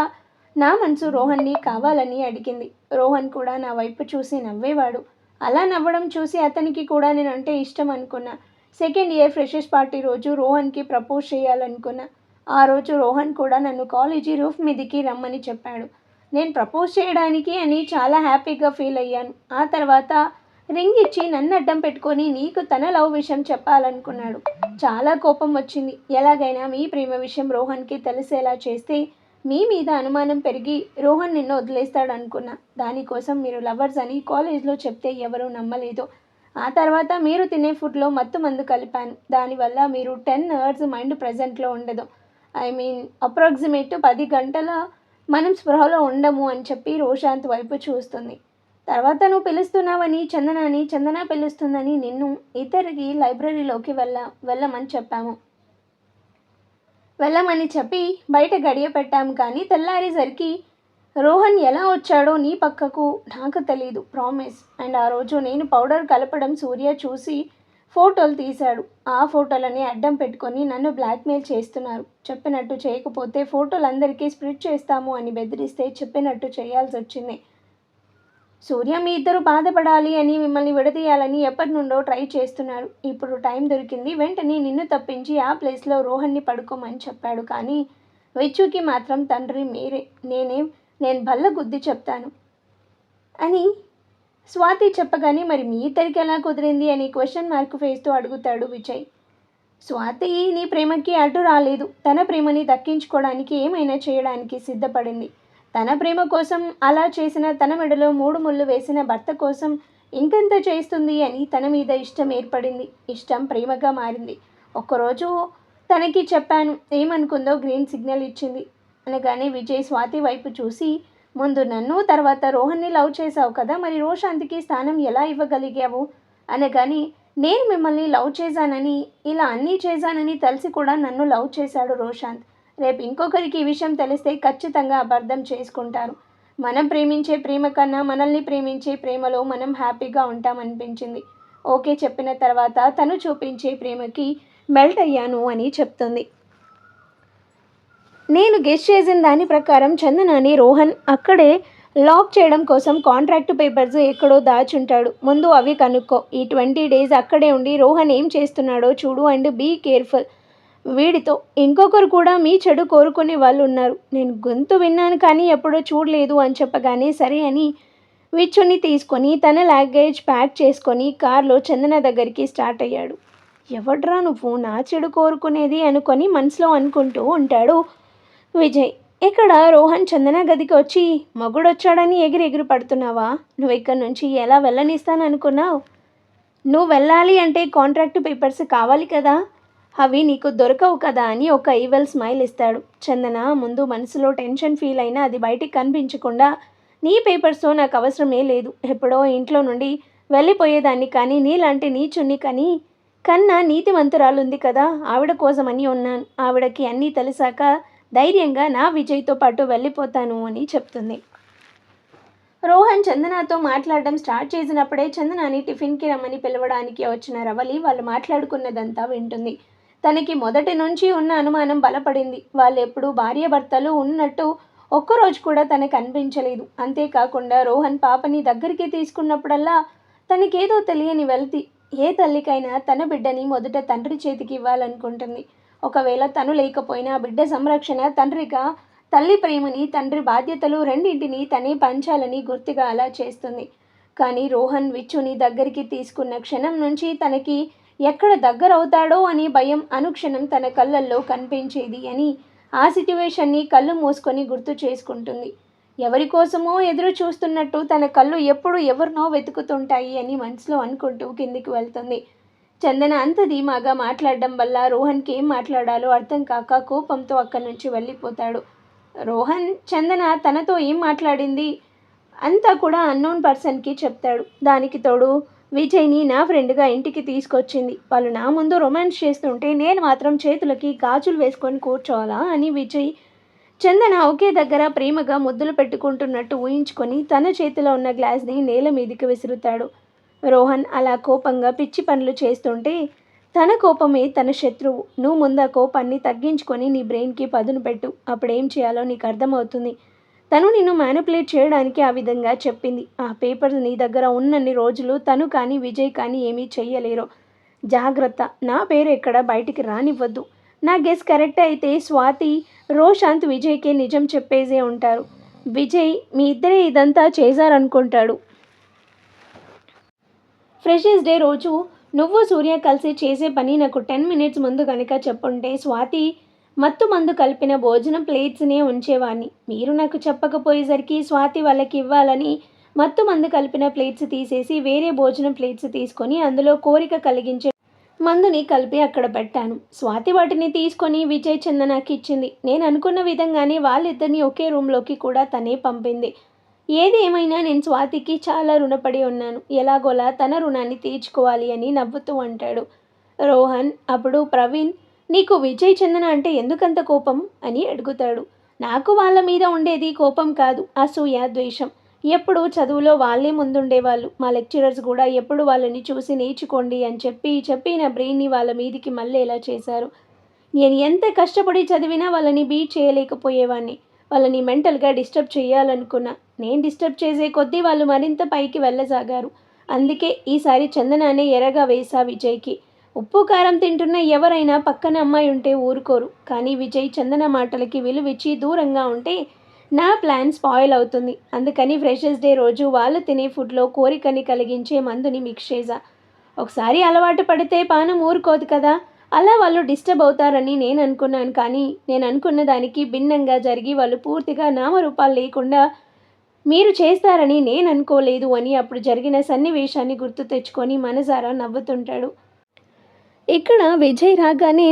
Speaker 1: నా మనసు రోహన్ని కావాలని అడిగింది. రోహన్ కూడా నా వైపు చూసి నవ్వేవాడు. అలా నవ్వడం చూసి అతనికి కూడా నేనంటే ఇష్టం అనుకున్నా. సెకండ్ ఇయర్ ఫ్రెషర్స్ పార్టీ రోజు రోహన్కి ప్రపోజ్ చేయాలనుకున్నా. ఆ రోజు రోహన్ కూడా నన్ను కాలేజీ రూఫ్ మీదికి రమ్మని చెప్పాడు. నేను ప్రపోజ్ చేయడానికి అని చాలా హ్యాపీగా ఫీల్ అయ్యాను. ఆ తర్వాత రింగ్ ఇచ్చి నన్ను అడ్డం పెట్టుకొని నీకు తన లవ్ విషయం చెప్పాలనుకున్నాడు. చాలా కోపం వచ్చింది. ఎలాగైనా మీ ప్రేమ విషయం రోహన్కి తెలిసేలా చేస్తే మీ మీద అనుమానం పెరిగి రోహన్ నిన్ను వదిలేస్తాడు అనుకున్నా. దానికోసం మీరు లవర్స్ అని కాలేజ్లో చెప్తే ఎవరూ నమ్మలేదు. ఆ తర్వాత మీరు తినే ఫుడ్లో మత్తు మందు కలిపాను. దానివల్ల మీరు 10 అవర్స్ మైండ్ ప్రజెంట్లో ఉండదు. అప్రాక్సిమేట్ 10 గంటల మనం స్పృహలో ఉండము అని చెప్పి రోషాంత్ వైపు చూస్తుంది. తర్వాత నువ్వు పిలుస్తున్నావని చందనాని, చందన పిలుస్తుందని నిన్ను ఇద్దరికి లైబ్రరీలోకి వెళ్ళమని చెప్పి బయట గడియ పెట్టాము, కానీ తెల్లారేసరికి రోహన్ ఎలా వచ్చాడో నీ పక్కకు నాకు తెలీదు, ప్రామిస్. అండ్ ఆ రోజు నేను పౌడర్ కలపడం సూర్య చూసి ఫోటోలు తీశాడు. ఆ ఫోటోలని అడ్డం పెట్టుకొని నన్ను బ్లాక్మెయిల్ చేస్తున్నారు. చెప్పినట్టు చేయకపోతే ఫోటోలు అందరికీ స్ప్రెడ్ చేస్తాము అని బెదిరిస్తే చెప్పినట్టు చేయాల్సి వచ్చింది. సూర్య మీ ఇద్దరు బాధపడాలి అని మిమ్మల్ని విడదీయాలని ఎప్పటి నుండో ట్రై చేస్తున్నాడు. ఇప్పుడు టైం దొరికింది. వెంటనే నిన్ను తప్పించి ఆ ప్లేస్లో రోహన్ని పడుకోమని చెప్పాడు. కానీ విచ్చుకి మాత్రం తండ్రి మీరే. నేను బల్ల గుద్ది చెప్తాను అని స్వాతి చెప్పగానే మరి మీ ఇద్దరికి ఎలా కుదిరింది అని క్వశ్చన్ మార్క్ ఫేస్తో అడుగుతాడు విజయ్. స్వాతి నీ ప్రేమకి అడ్డు రాలేదు. తన ప్రేమని దక్కించుకోవడానికి ఏమైనా చేయడానికి సిద్ధపడింది. తన ప్రేమ కోసం అలా చేసిన, తన మెడలో 3 ముళ్ళు వేసిన భర్త కోసం ఇంకెంత చేస్తుంది అని తన మీద ఇష్టం ఏర్పడింది. ఇష్టం ప్రేమగా మారింది. ఒక్కరోజు తనకి చెప్పాను, ఏమనుకుందో గ్రీన్ సిగ్నల్ ఇచ్చింది అనగానే విజయ్ స్వాతి వైపు చూసి, ముందు నన్ను తర్వాత రోహన్ని లవ్ చేశావు కదా, మరి రోషాంత్కి స్థానం ఎలా ఇవ్వగలిగావు అనగాని, నేను మిమ్మల్ని లవ్ చేశానని, ఇలా అన్నీ చేశానని తెలిసి కూడా నన్ను లవ్ చేశాడు రోషాంత్. రేపు ఇంకొకరికి ఈ విషయం తెలిస్తే ఖచ్చితంగా అపార్థం చేసుకుంటారు. మనం ప్రేమించే ప్రేమ కన్నా మనల్ని ప్రేమించే ప్రేమలో మనం హ్యాపీగా ఉంటామనిపించింది. ఓకే చెప్పిన తర్వాత తను చూపించే ప్రేమకి మెల్ట్ అయ్యాను అని చెప్తుంది. నేను గెస్ చేసిన దాని ప్రకారం చందనాని రోహన్ అక్కడే లాక్ చేయడం కోసం కాంట్రాక్ట్ పేపర్స్ ఎక్కడో దాచుంటాడు. ముందు అవి కనుక్కో. ఈ 20 డేస్ అక్కడే ఉండి రోహన్ ఏం చేస్తున్నాడో చూడు అండ్ బీ కేర్ఫుల్. వీడితో ఇంకొకరు కూడా మీ చెడు కోరుకునే వాళ్ళు ఉన్నారు. నేను గొంతు విన్నాను కానీ ఎప్పుడూ చూడలేదు అని చెప్పగానే సరే అని విచ్చుని తీసుకొని తన లగేజ్ ప్యాక్ చేసుకొని కార్లో చందన దగ్గరికి స్టార్ట్ అయ్యాడు. ఎవడ్రా నువ్వు నా చెడు కోరుకునేది అనుకొని మనసులో అనుకుంటూ ఉంటాడు విజయ్. ఇక్కడ రోహన్ చందన గదికి వచ్చి మగుడొచ్చాడని ఎగిరి పడుతున్నావా? నువ్వు ఇక్కడి నుంచి ఎలా వెళ్ళనిస్తాననుకున్నావు? నువ్వు వెళ్ళాలి అంటే కాంట్రాక్ట్ పేపర్స్ కావాలి కదా, అవి నీకు దొరకవు కదా అని ఒక ఈవెల్ స్మైల్ ఇస్తాడు. చందన ముందు మనసులో టెన్షన్ ఫీల్ అయినా అది బయటికి కనిపించకుండా, నీ పేపర్స్తో నాకు అవసరమే లేదు, ఎప్పుడో ఇంట్లో నుండి వెళ్ళిపోయేదాన్ని, కానీ నీలాంటి నీచుని కన్నా నీతివంతురాలు ఉంది కదా, ఆవిడ కోసమని ఉన్నాను. ఆవిడకి అన్నీ తెలిసాక ధైర్యంగా నా విజయ్తో పాటు వెళ్ళిపోతాను అని చెప్తుంది. రోహన్ చందనతో మాట్లాడడం స్టార్ట్ చేసినప్పుడే చందనాని టిఫిన్కి రమ్మని పిలవడానికి వచ్చిన రవలి వాళ్ళు మాట్లాడుకున్నదంతా వింటుంది. తనకి మొదటి నుంచి ఉన్న అనుమానం బలపడింది. వాళ్ళు ఎప్పుడూ భార్యాభర్తలు ఉన్నట్టు ఒక్కరోజు కూడా తనకు అనిపించలేదు. అంతేకాకుండా రోహన్ పాపని దగ్గరికి తీసుకున్నప్పుడల్లా తనకేదో తెలియని వెళ్తి. ఏ తల్లికైనా తన బిడ్డని మొదట తండ్రి చేతికి ఇవ్వాలనుకుంటుంది. ఒకవేళ తను లేకపోయినా బిడ్డ సంరక్షణ, తండ్రిగా తల్లి ప్రేమని, తండ్రి బాధ్యతలు రెండింటినీ తనే పంచాలని గుర్తుగా అలా చేస్తుంది. కానీ రోహన్ విచ్చుని దగ్గరికి తీసుకున్న క్షణం నుంచి తనకి ఎక్కడ దగ్గరవుతాడో అని భయం అనుక్షణం తన కళ్ళల్లో కనిపించేది అని ఆ సిట్యువేషన్ని కళ్ళు మూసుకొని గుర్తు చేసుకుంటుంది. ఎవరి కోసమో ఎదురు చూస్తున్నట్టు తన కళ్ళు ఎప్పుడు ఎవరినో వెతుకుతుంటాయి అని మనసులో అనుకుంటూ కిందికి వెళ్తుంది. చందన అంత ధీమాగా మాట్లాడడం వల్ల రోహన్కి ఏం మాట్లాడాలో అర్థం కాక కోపంతో అక్కడి నుంచి వెళ్ళిపోతాడు. రోహన్ చందన తనతో ఏం మాట్లాడింది అంతా కూడా అన్నోన్ పర్సన్కి చెప్తాడు. దానికి తోడు విజయ్ని నా ఫ్రెండ్గా ఇంటికి తీసుకొచ్చింది. వాళ్ళు నా ముందు రొమాన్స్ చేస్తుంటే నేను మాత్రం చేతులకి గాజులు వేసుకొని కూర్చోవాలా అని విజయ్ చందన ఒకే దగ్గర ప్రేమగా ముద్దులు పెట్టుకుంటున్నట్టు ఊహించుకొని తన చేతిలో ఉన్న గ్లాస్ని నేల మీదకి విసురుతాడు. రోహన్ అలా కోపంగా పిచ్చి పనులు చేస్తుంటే తన కోపమే తన శత్రువు. నువ్వు ముందు ఆ కోపాన్ని తగ్గించుకొని నీ బ్రెయిన్కి పదును పెట్టు. అప్పుడేం చేయాలో నీకు అర్థమవుతుంది. తను నిన్ను మ్యానిపులేట్ చేయడానికి ఆ విధంగా చెప్పింది. ఆ పేపర్స్ నీ దగ్గర ఉన్నన్ని రోజులు తను కానీ విజయ్ కానీ ఏమీ చెయ్యలేరు. జాగ్రత్త, నా పేరు ఎక్కడ బయటికి రానివ్వద్దు. నా గెస్ కరెక్ట్ అయితే స్వాతి, రోషాంత్ విజయ్కే నిజం చెప్పేసే ఉంటారు. విజయ్ మీ ఇద్దరే ఇదంతా చేశారనుకుంటాడు. ఫ్రెషర్స్ డే రోజు నువ్వు సూర్య కలిసి చేసే పని నాకు 10 మినిట్స్ ముందు కనుక చెప్పుంటే స్వాతి మత్తు మందు కలిపిన భోజనం ప్లేట్స్నే ఉంచేవాడిని. మీరు నాకు చెప్పకపోయేసరికి స్వాతి వాళ్ళకి ఇవ్వాలని మత్తు మందు కలిపిన ప్లేట్స్ తీసేసి వేరే భోజనం ప్లేట్స్ తీసుకొని అందులో కోరిక కలిగించే మందుని కలిపి అక్కడ పెట్టాను. స్వాతి వాటిని తీసుకొని విజయ్ చందనకి ఇచ్చింది. నేను అనుకున్న విధంగానే వాళ్ళిద్దరిని ఒకే రూమ్లోకి కూడా తనే పంపింది. ఏది ఏమైనా నేను స్వాతికి చాలా రుణపడి ఉన్నాను. ఎలాగోలా తన రుణాన్ని తీర్చుకోవాలి అని నవ్వుతూ అంటాడు రోహన్. అప్పుడు ప్రవీణ్, నీకు విజయ్ చందన అంటే ఎందుకంత కోపం అని అడుగుతాడు. నాకు వాళ్ళ మీద ఉండేది కోపం కాదు, అసూయ, ద్వేషం. ఎప్పుడు చదువులో వాళ్ళే ముందుండేవాళ్ళు. మా లెక్చరర్స్ కూడా ఎప్పుడు వాళ్ళని చూసి నేర్చుకోండి అని చెప్పి నా బ్రెయిన్‌ని వాళ్ళ మీదికి మళ్ళేలా చేశారు. నేను ఎంత కష్టపడి చదివినా వాళ్ళని బీట్ చేయలేకపోయేవాడిని. వాళ్ళని మెంటల్‌గా డిస్టర్బ్ చేయాలనుకున్నా. నేను డిస్టర్బ్ చేసే కొద్దీ వాళ్ళు మరింత పైకి వెళ్ళసాగారు. అందుకే ఈసారి చందనానే ఎరగా వేశా విజయ్‌కి. ఉప్పు, కారం తింటున్న ఎవరైనా పక్కన అమ్మాయి ఉంటే ఊరుకోరు. కానీ విజయ్ చందన మాటలకి విలువిచ్చి దూరంగా ఉంటే నా ప్లాన్ స్పాయిల్ అవుతుంది. అందుకని ఫ్రెషర్స్ డే రోజు వాళ్ళు తినే ఫుడ్‌లో కోరికని కలిగించే మందుని మిక్స్ చేశా. ఒకసారి అలవాటు పడితే పానం ఊరుకోదు కదా! అలా వాళ్ళు డిస్టర్బ్ అవుతారని నేను అనుకున్నాను. కానీ నేను అనుకున్న దానికి భిన్నంగా జరిగి వాళ్ళు పూర్తిగా నామరూపాలు లేకుండా మీరు చేస్తారని నేను అనుకోలేదు అని అప్పుడు జరిగిన సన్నివేశాన్ని గుర్తు తెచ్చుకొని మనసారా నవ్వుతుంటాడు. ఇక్కడ విజయ్ రాగానే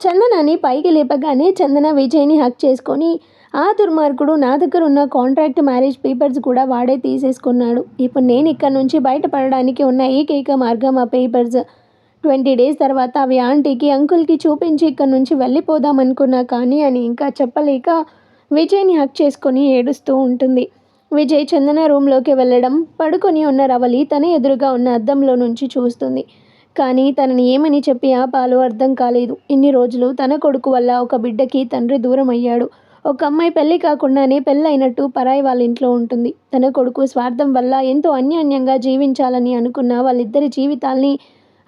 Speaker 1: చందనని పైకి లేపగానే చందన విజయ్ని హక్ చేసుకొని, ఆ దుర్మార్గుడు నా దగ్గర ఉన్న కాంట్రాక్ట్ మ్యారేజ్ పేపర్స్ కూడా వాడే తీసేసుకున్నాడు. ఇప్పుడు నేను ఇక్కడి నుంచి బయటపడడానికి ఉన్న ఏకైక మార్గం ఆ పేపర్స్. 20 డేస్ తర్వాత అవి ఆంటీకి, అంకుల్కి చూపించి ఇక్కడి నుంచి వెళ్ళిపోదామనుకున్నా కానీ అని ఇంకా చెప్పలేక విజయ్ని హక్ చేసుకొని ఏడుస్తూ ఉంటుంది. విజయ్ చందన రూమ్లోకి వెళ్ళడం, పడుకొని ఉన్న రవలి తన ఎదురుగా ఉన్న అద్దంలో నుంచి చూస్తుంది. కానీ తనని ఏమని చెప్పి ఆపాలో అర్థం కాలేదు. ఇన్ని రోజులు తన కొడుకు వల్ల ఒక బిడ్డకి తండ్రి దూరం అయ్యాడు. ఒక అమ్మాయి పెళ్లి కాకుండానే పెళ్ళైనట్టు పరాయి వాళ్ళ ఇంట్లో ఉంటుంది. తన కొడుకు స్వార్థం వల్ల ఎంతో అన్యోన్యంగా జీవించాలని అనుకున్న వాళ్ళిద్దరి జీవితాల్ని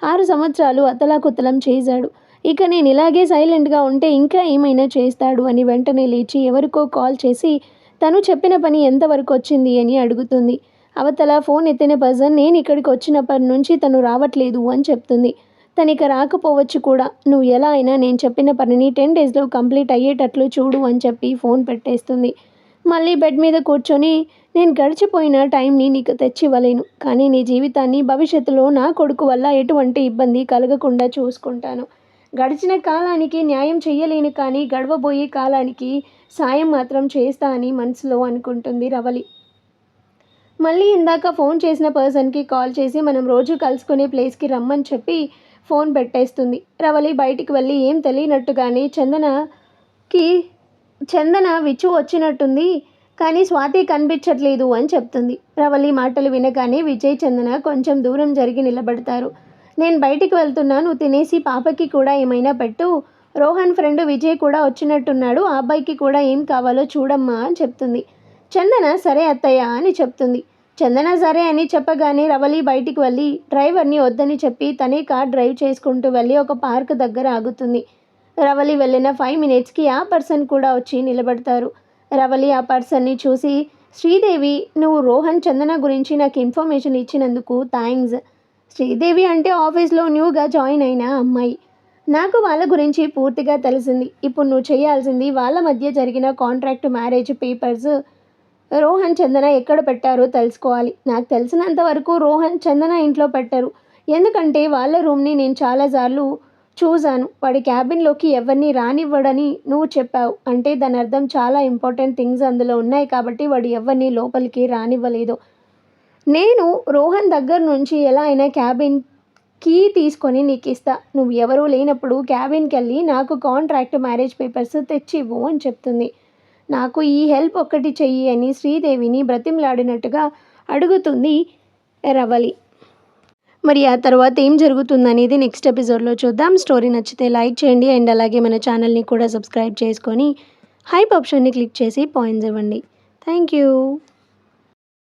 Speaker 1: 6 సంవత్సరాలు అతలాకుతలం చేశాడు. ఇక నేను ఇలాగే సైలెంట్గా ఉంటే ఇంకా ఏమైనా చేస్తాడు అని వెంటనే లేచి ఎవరికో కాల్ చేసి తను చెప్పిన పని ఎంతవరకు వచ్చింది అని అడుగుతుంది. అవతల ఫోన్ ఎత్తిన పర్సన్ నేను ఇక్కడికి వచ్చినప్పటి నుంచి తను రావట్లేదు అని చెప్తుంది. తనిక రాకపోవచ్చు కూడా. నువ్వు ఎలా అయినా నేను చెప్పిన పనిని 10 డేస్లో కంప్లీట్ అయ్యేటట్లు చూడు అని చెప్పి ఫోన్ పెట్టేస్తుంది. మళ్ళీ బెడ్ మీద కూర్చొని నేను గడిచిపోయిన టైంని నీకు తెచ్చివ్వలేను. కానీ నీ జీవితాన్ని భవిష్యత్తులో నా కొడుకు వల్ల ఎటువంటి ఇబ్బంది కలగకుండా చూసుకుంటాను. గడిచిన కాలానికి న్యాయం చెయ్యలేను కానీ గడవబోయే కాలానికి సాయం మాత్రం చేస్తా అని మనసులో అనుకుంటుంది రవలి. మళ్ళీ ఇందాక ఫోన్ చేసిన పర్సన్కి కాల్ చేసి మనం రోజు కలుసుకునే ప్లేస్కి రమ్మని చెప్పి ఫోన్ పెట్టేస్తుంది. రవలి బయటికి వెళ్ళి ఏం తెలియనట్టుగానే చందన విచ్చు వచ్చినట్టుంది కానీ స్వాతి కనిపించట్లేదు అని చెప్తుంది. రవలి మాటలు వినగానే విజయ్, చందన కొంచెం దూరం జరిగి నిలబడతారు. నేను బయటికి వెళ్తున్నా, నువ్వు తినేసి పాపకి కూడా ఏమైనా పెట్టు. రోహన్ ఫ్రెండ్ విజయ్ కూడా వచ్చినట్టున్నాడు, ఆ అబ్బాయికి కూడా ఏం కావాలో చూడమ్మా అని చెప్తుంది. చందన సరే అత్తయ్య అని చెప్తుంది. చందన సరే అని చెప్పగానే రవలి బయటికి వెళ్ళి డ్రైవర్ని వద్దని చెప్పి తనే కార్ డ్రైవ్ చేసుకుంటూ వెళ్ళి ఒక పార్క్ దగ్గర ఆగుతుంది. రవలి వెళ్ళిన 5 మినిట్స్కి ఆ పర్సన్ కూడా వచ్చి నిలబడతారు. రవలి ఆ పర్సన్ని చూసి, శ్రీదేవి, నువ్వు రోహన్, చందన గురించి నాకు ఇన్ఫర్మేషన్ ఇచ్చినందుకు థ్యాంక్స్. శ్రీదేవి అంటే ఆఫీస్లో న్యూగా జాయిన్ అయిన అమ్మాయి. నాకు వాళ్ళ గురించి పూర్తిగా తెలిసింది. ఇప్పుడు నువ్వు చేయాల్సింది వాళ్ళ మధ్య జరిగిన కాంట్రాక్ట్ మ్యారేజ్ పేపర్స్ రోహన్, చందన ఎక్కడ పెట్టారో తెలుసుకోవాలి. నాకు తెలిసినంత వరకు రోహన్, చందన ఇంట్లో పెట్టరు. ఎందుకంటే వాళ్ళ రూమ్ని నేను చాలాసార్లు చూశాను. వాడి క్యాబిన్లోకి ఎవరిని రానివ్వడని నువ్వు చెప్పావు. అంటే దాని అర్థం చాలా ఇంపార్టెంట్ థింగ్స్ అందులో ఉన్నాయి కాబట్టి వాడు ఎవరిని లోపలికి రానివ్వలేదు. నేను రోహన్ దగ్గర నుంచి ఎలా అయినా క్యాబిన్ కీ తీసుకొని నీకు ఇస్తా. నువ్వు ఎవరూ లేనప్పుడు క్యాబిన్కి వెళ్ళి నాకు కాంట్రాక్ట్ మ్యారేజ్ పేపర్స్ తెచ్చివ్వు అని చెప్తుంది. నాకు ఈ హెల్ప్ ఒక్కటి చెయ్యి అని శ్రీదేవిని బ్రతిమలాడినట్టుగా అడుగుతుంది రవలి. మరి ఆ తర్వాత ఏం జరుగుతుందనేది నెక్స్ట్ ఎపిసోడ్లో చూద్దాం. స్టోరీ నచ్చితే లైక్ చేయండి అండ్ అలాగే మన ఛానల్ని కూడా సబ్స్క్రైబ్ చేసుకొని హైప్ ఆప్షన్ని క్లిక్ చేసి పాయింట్స్ ఇవ్వండి. Thank you.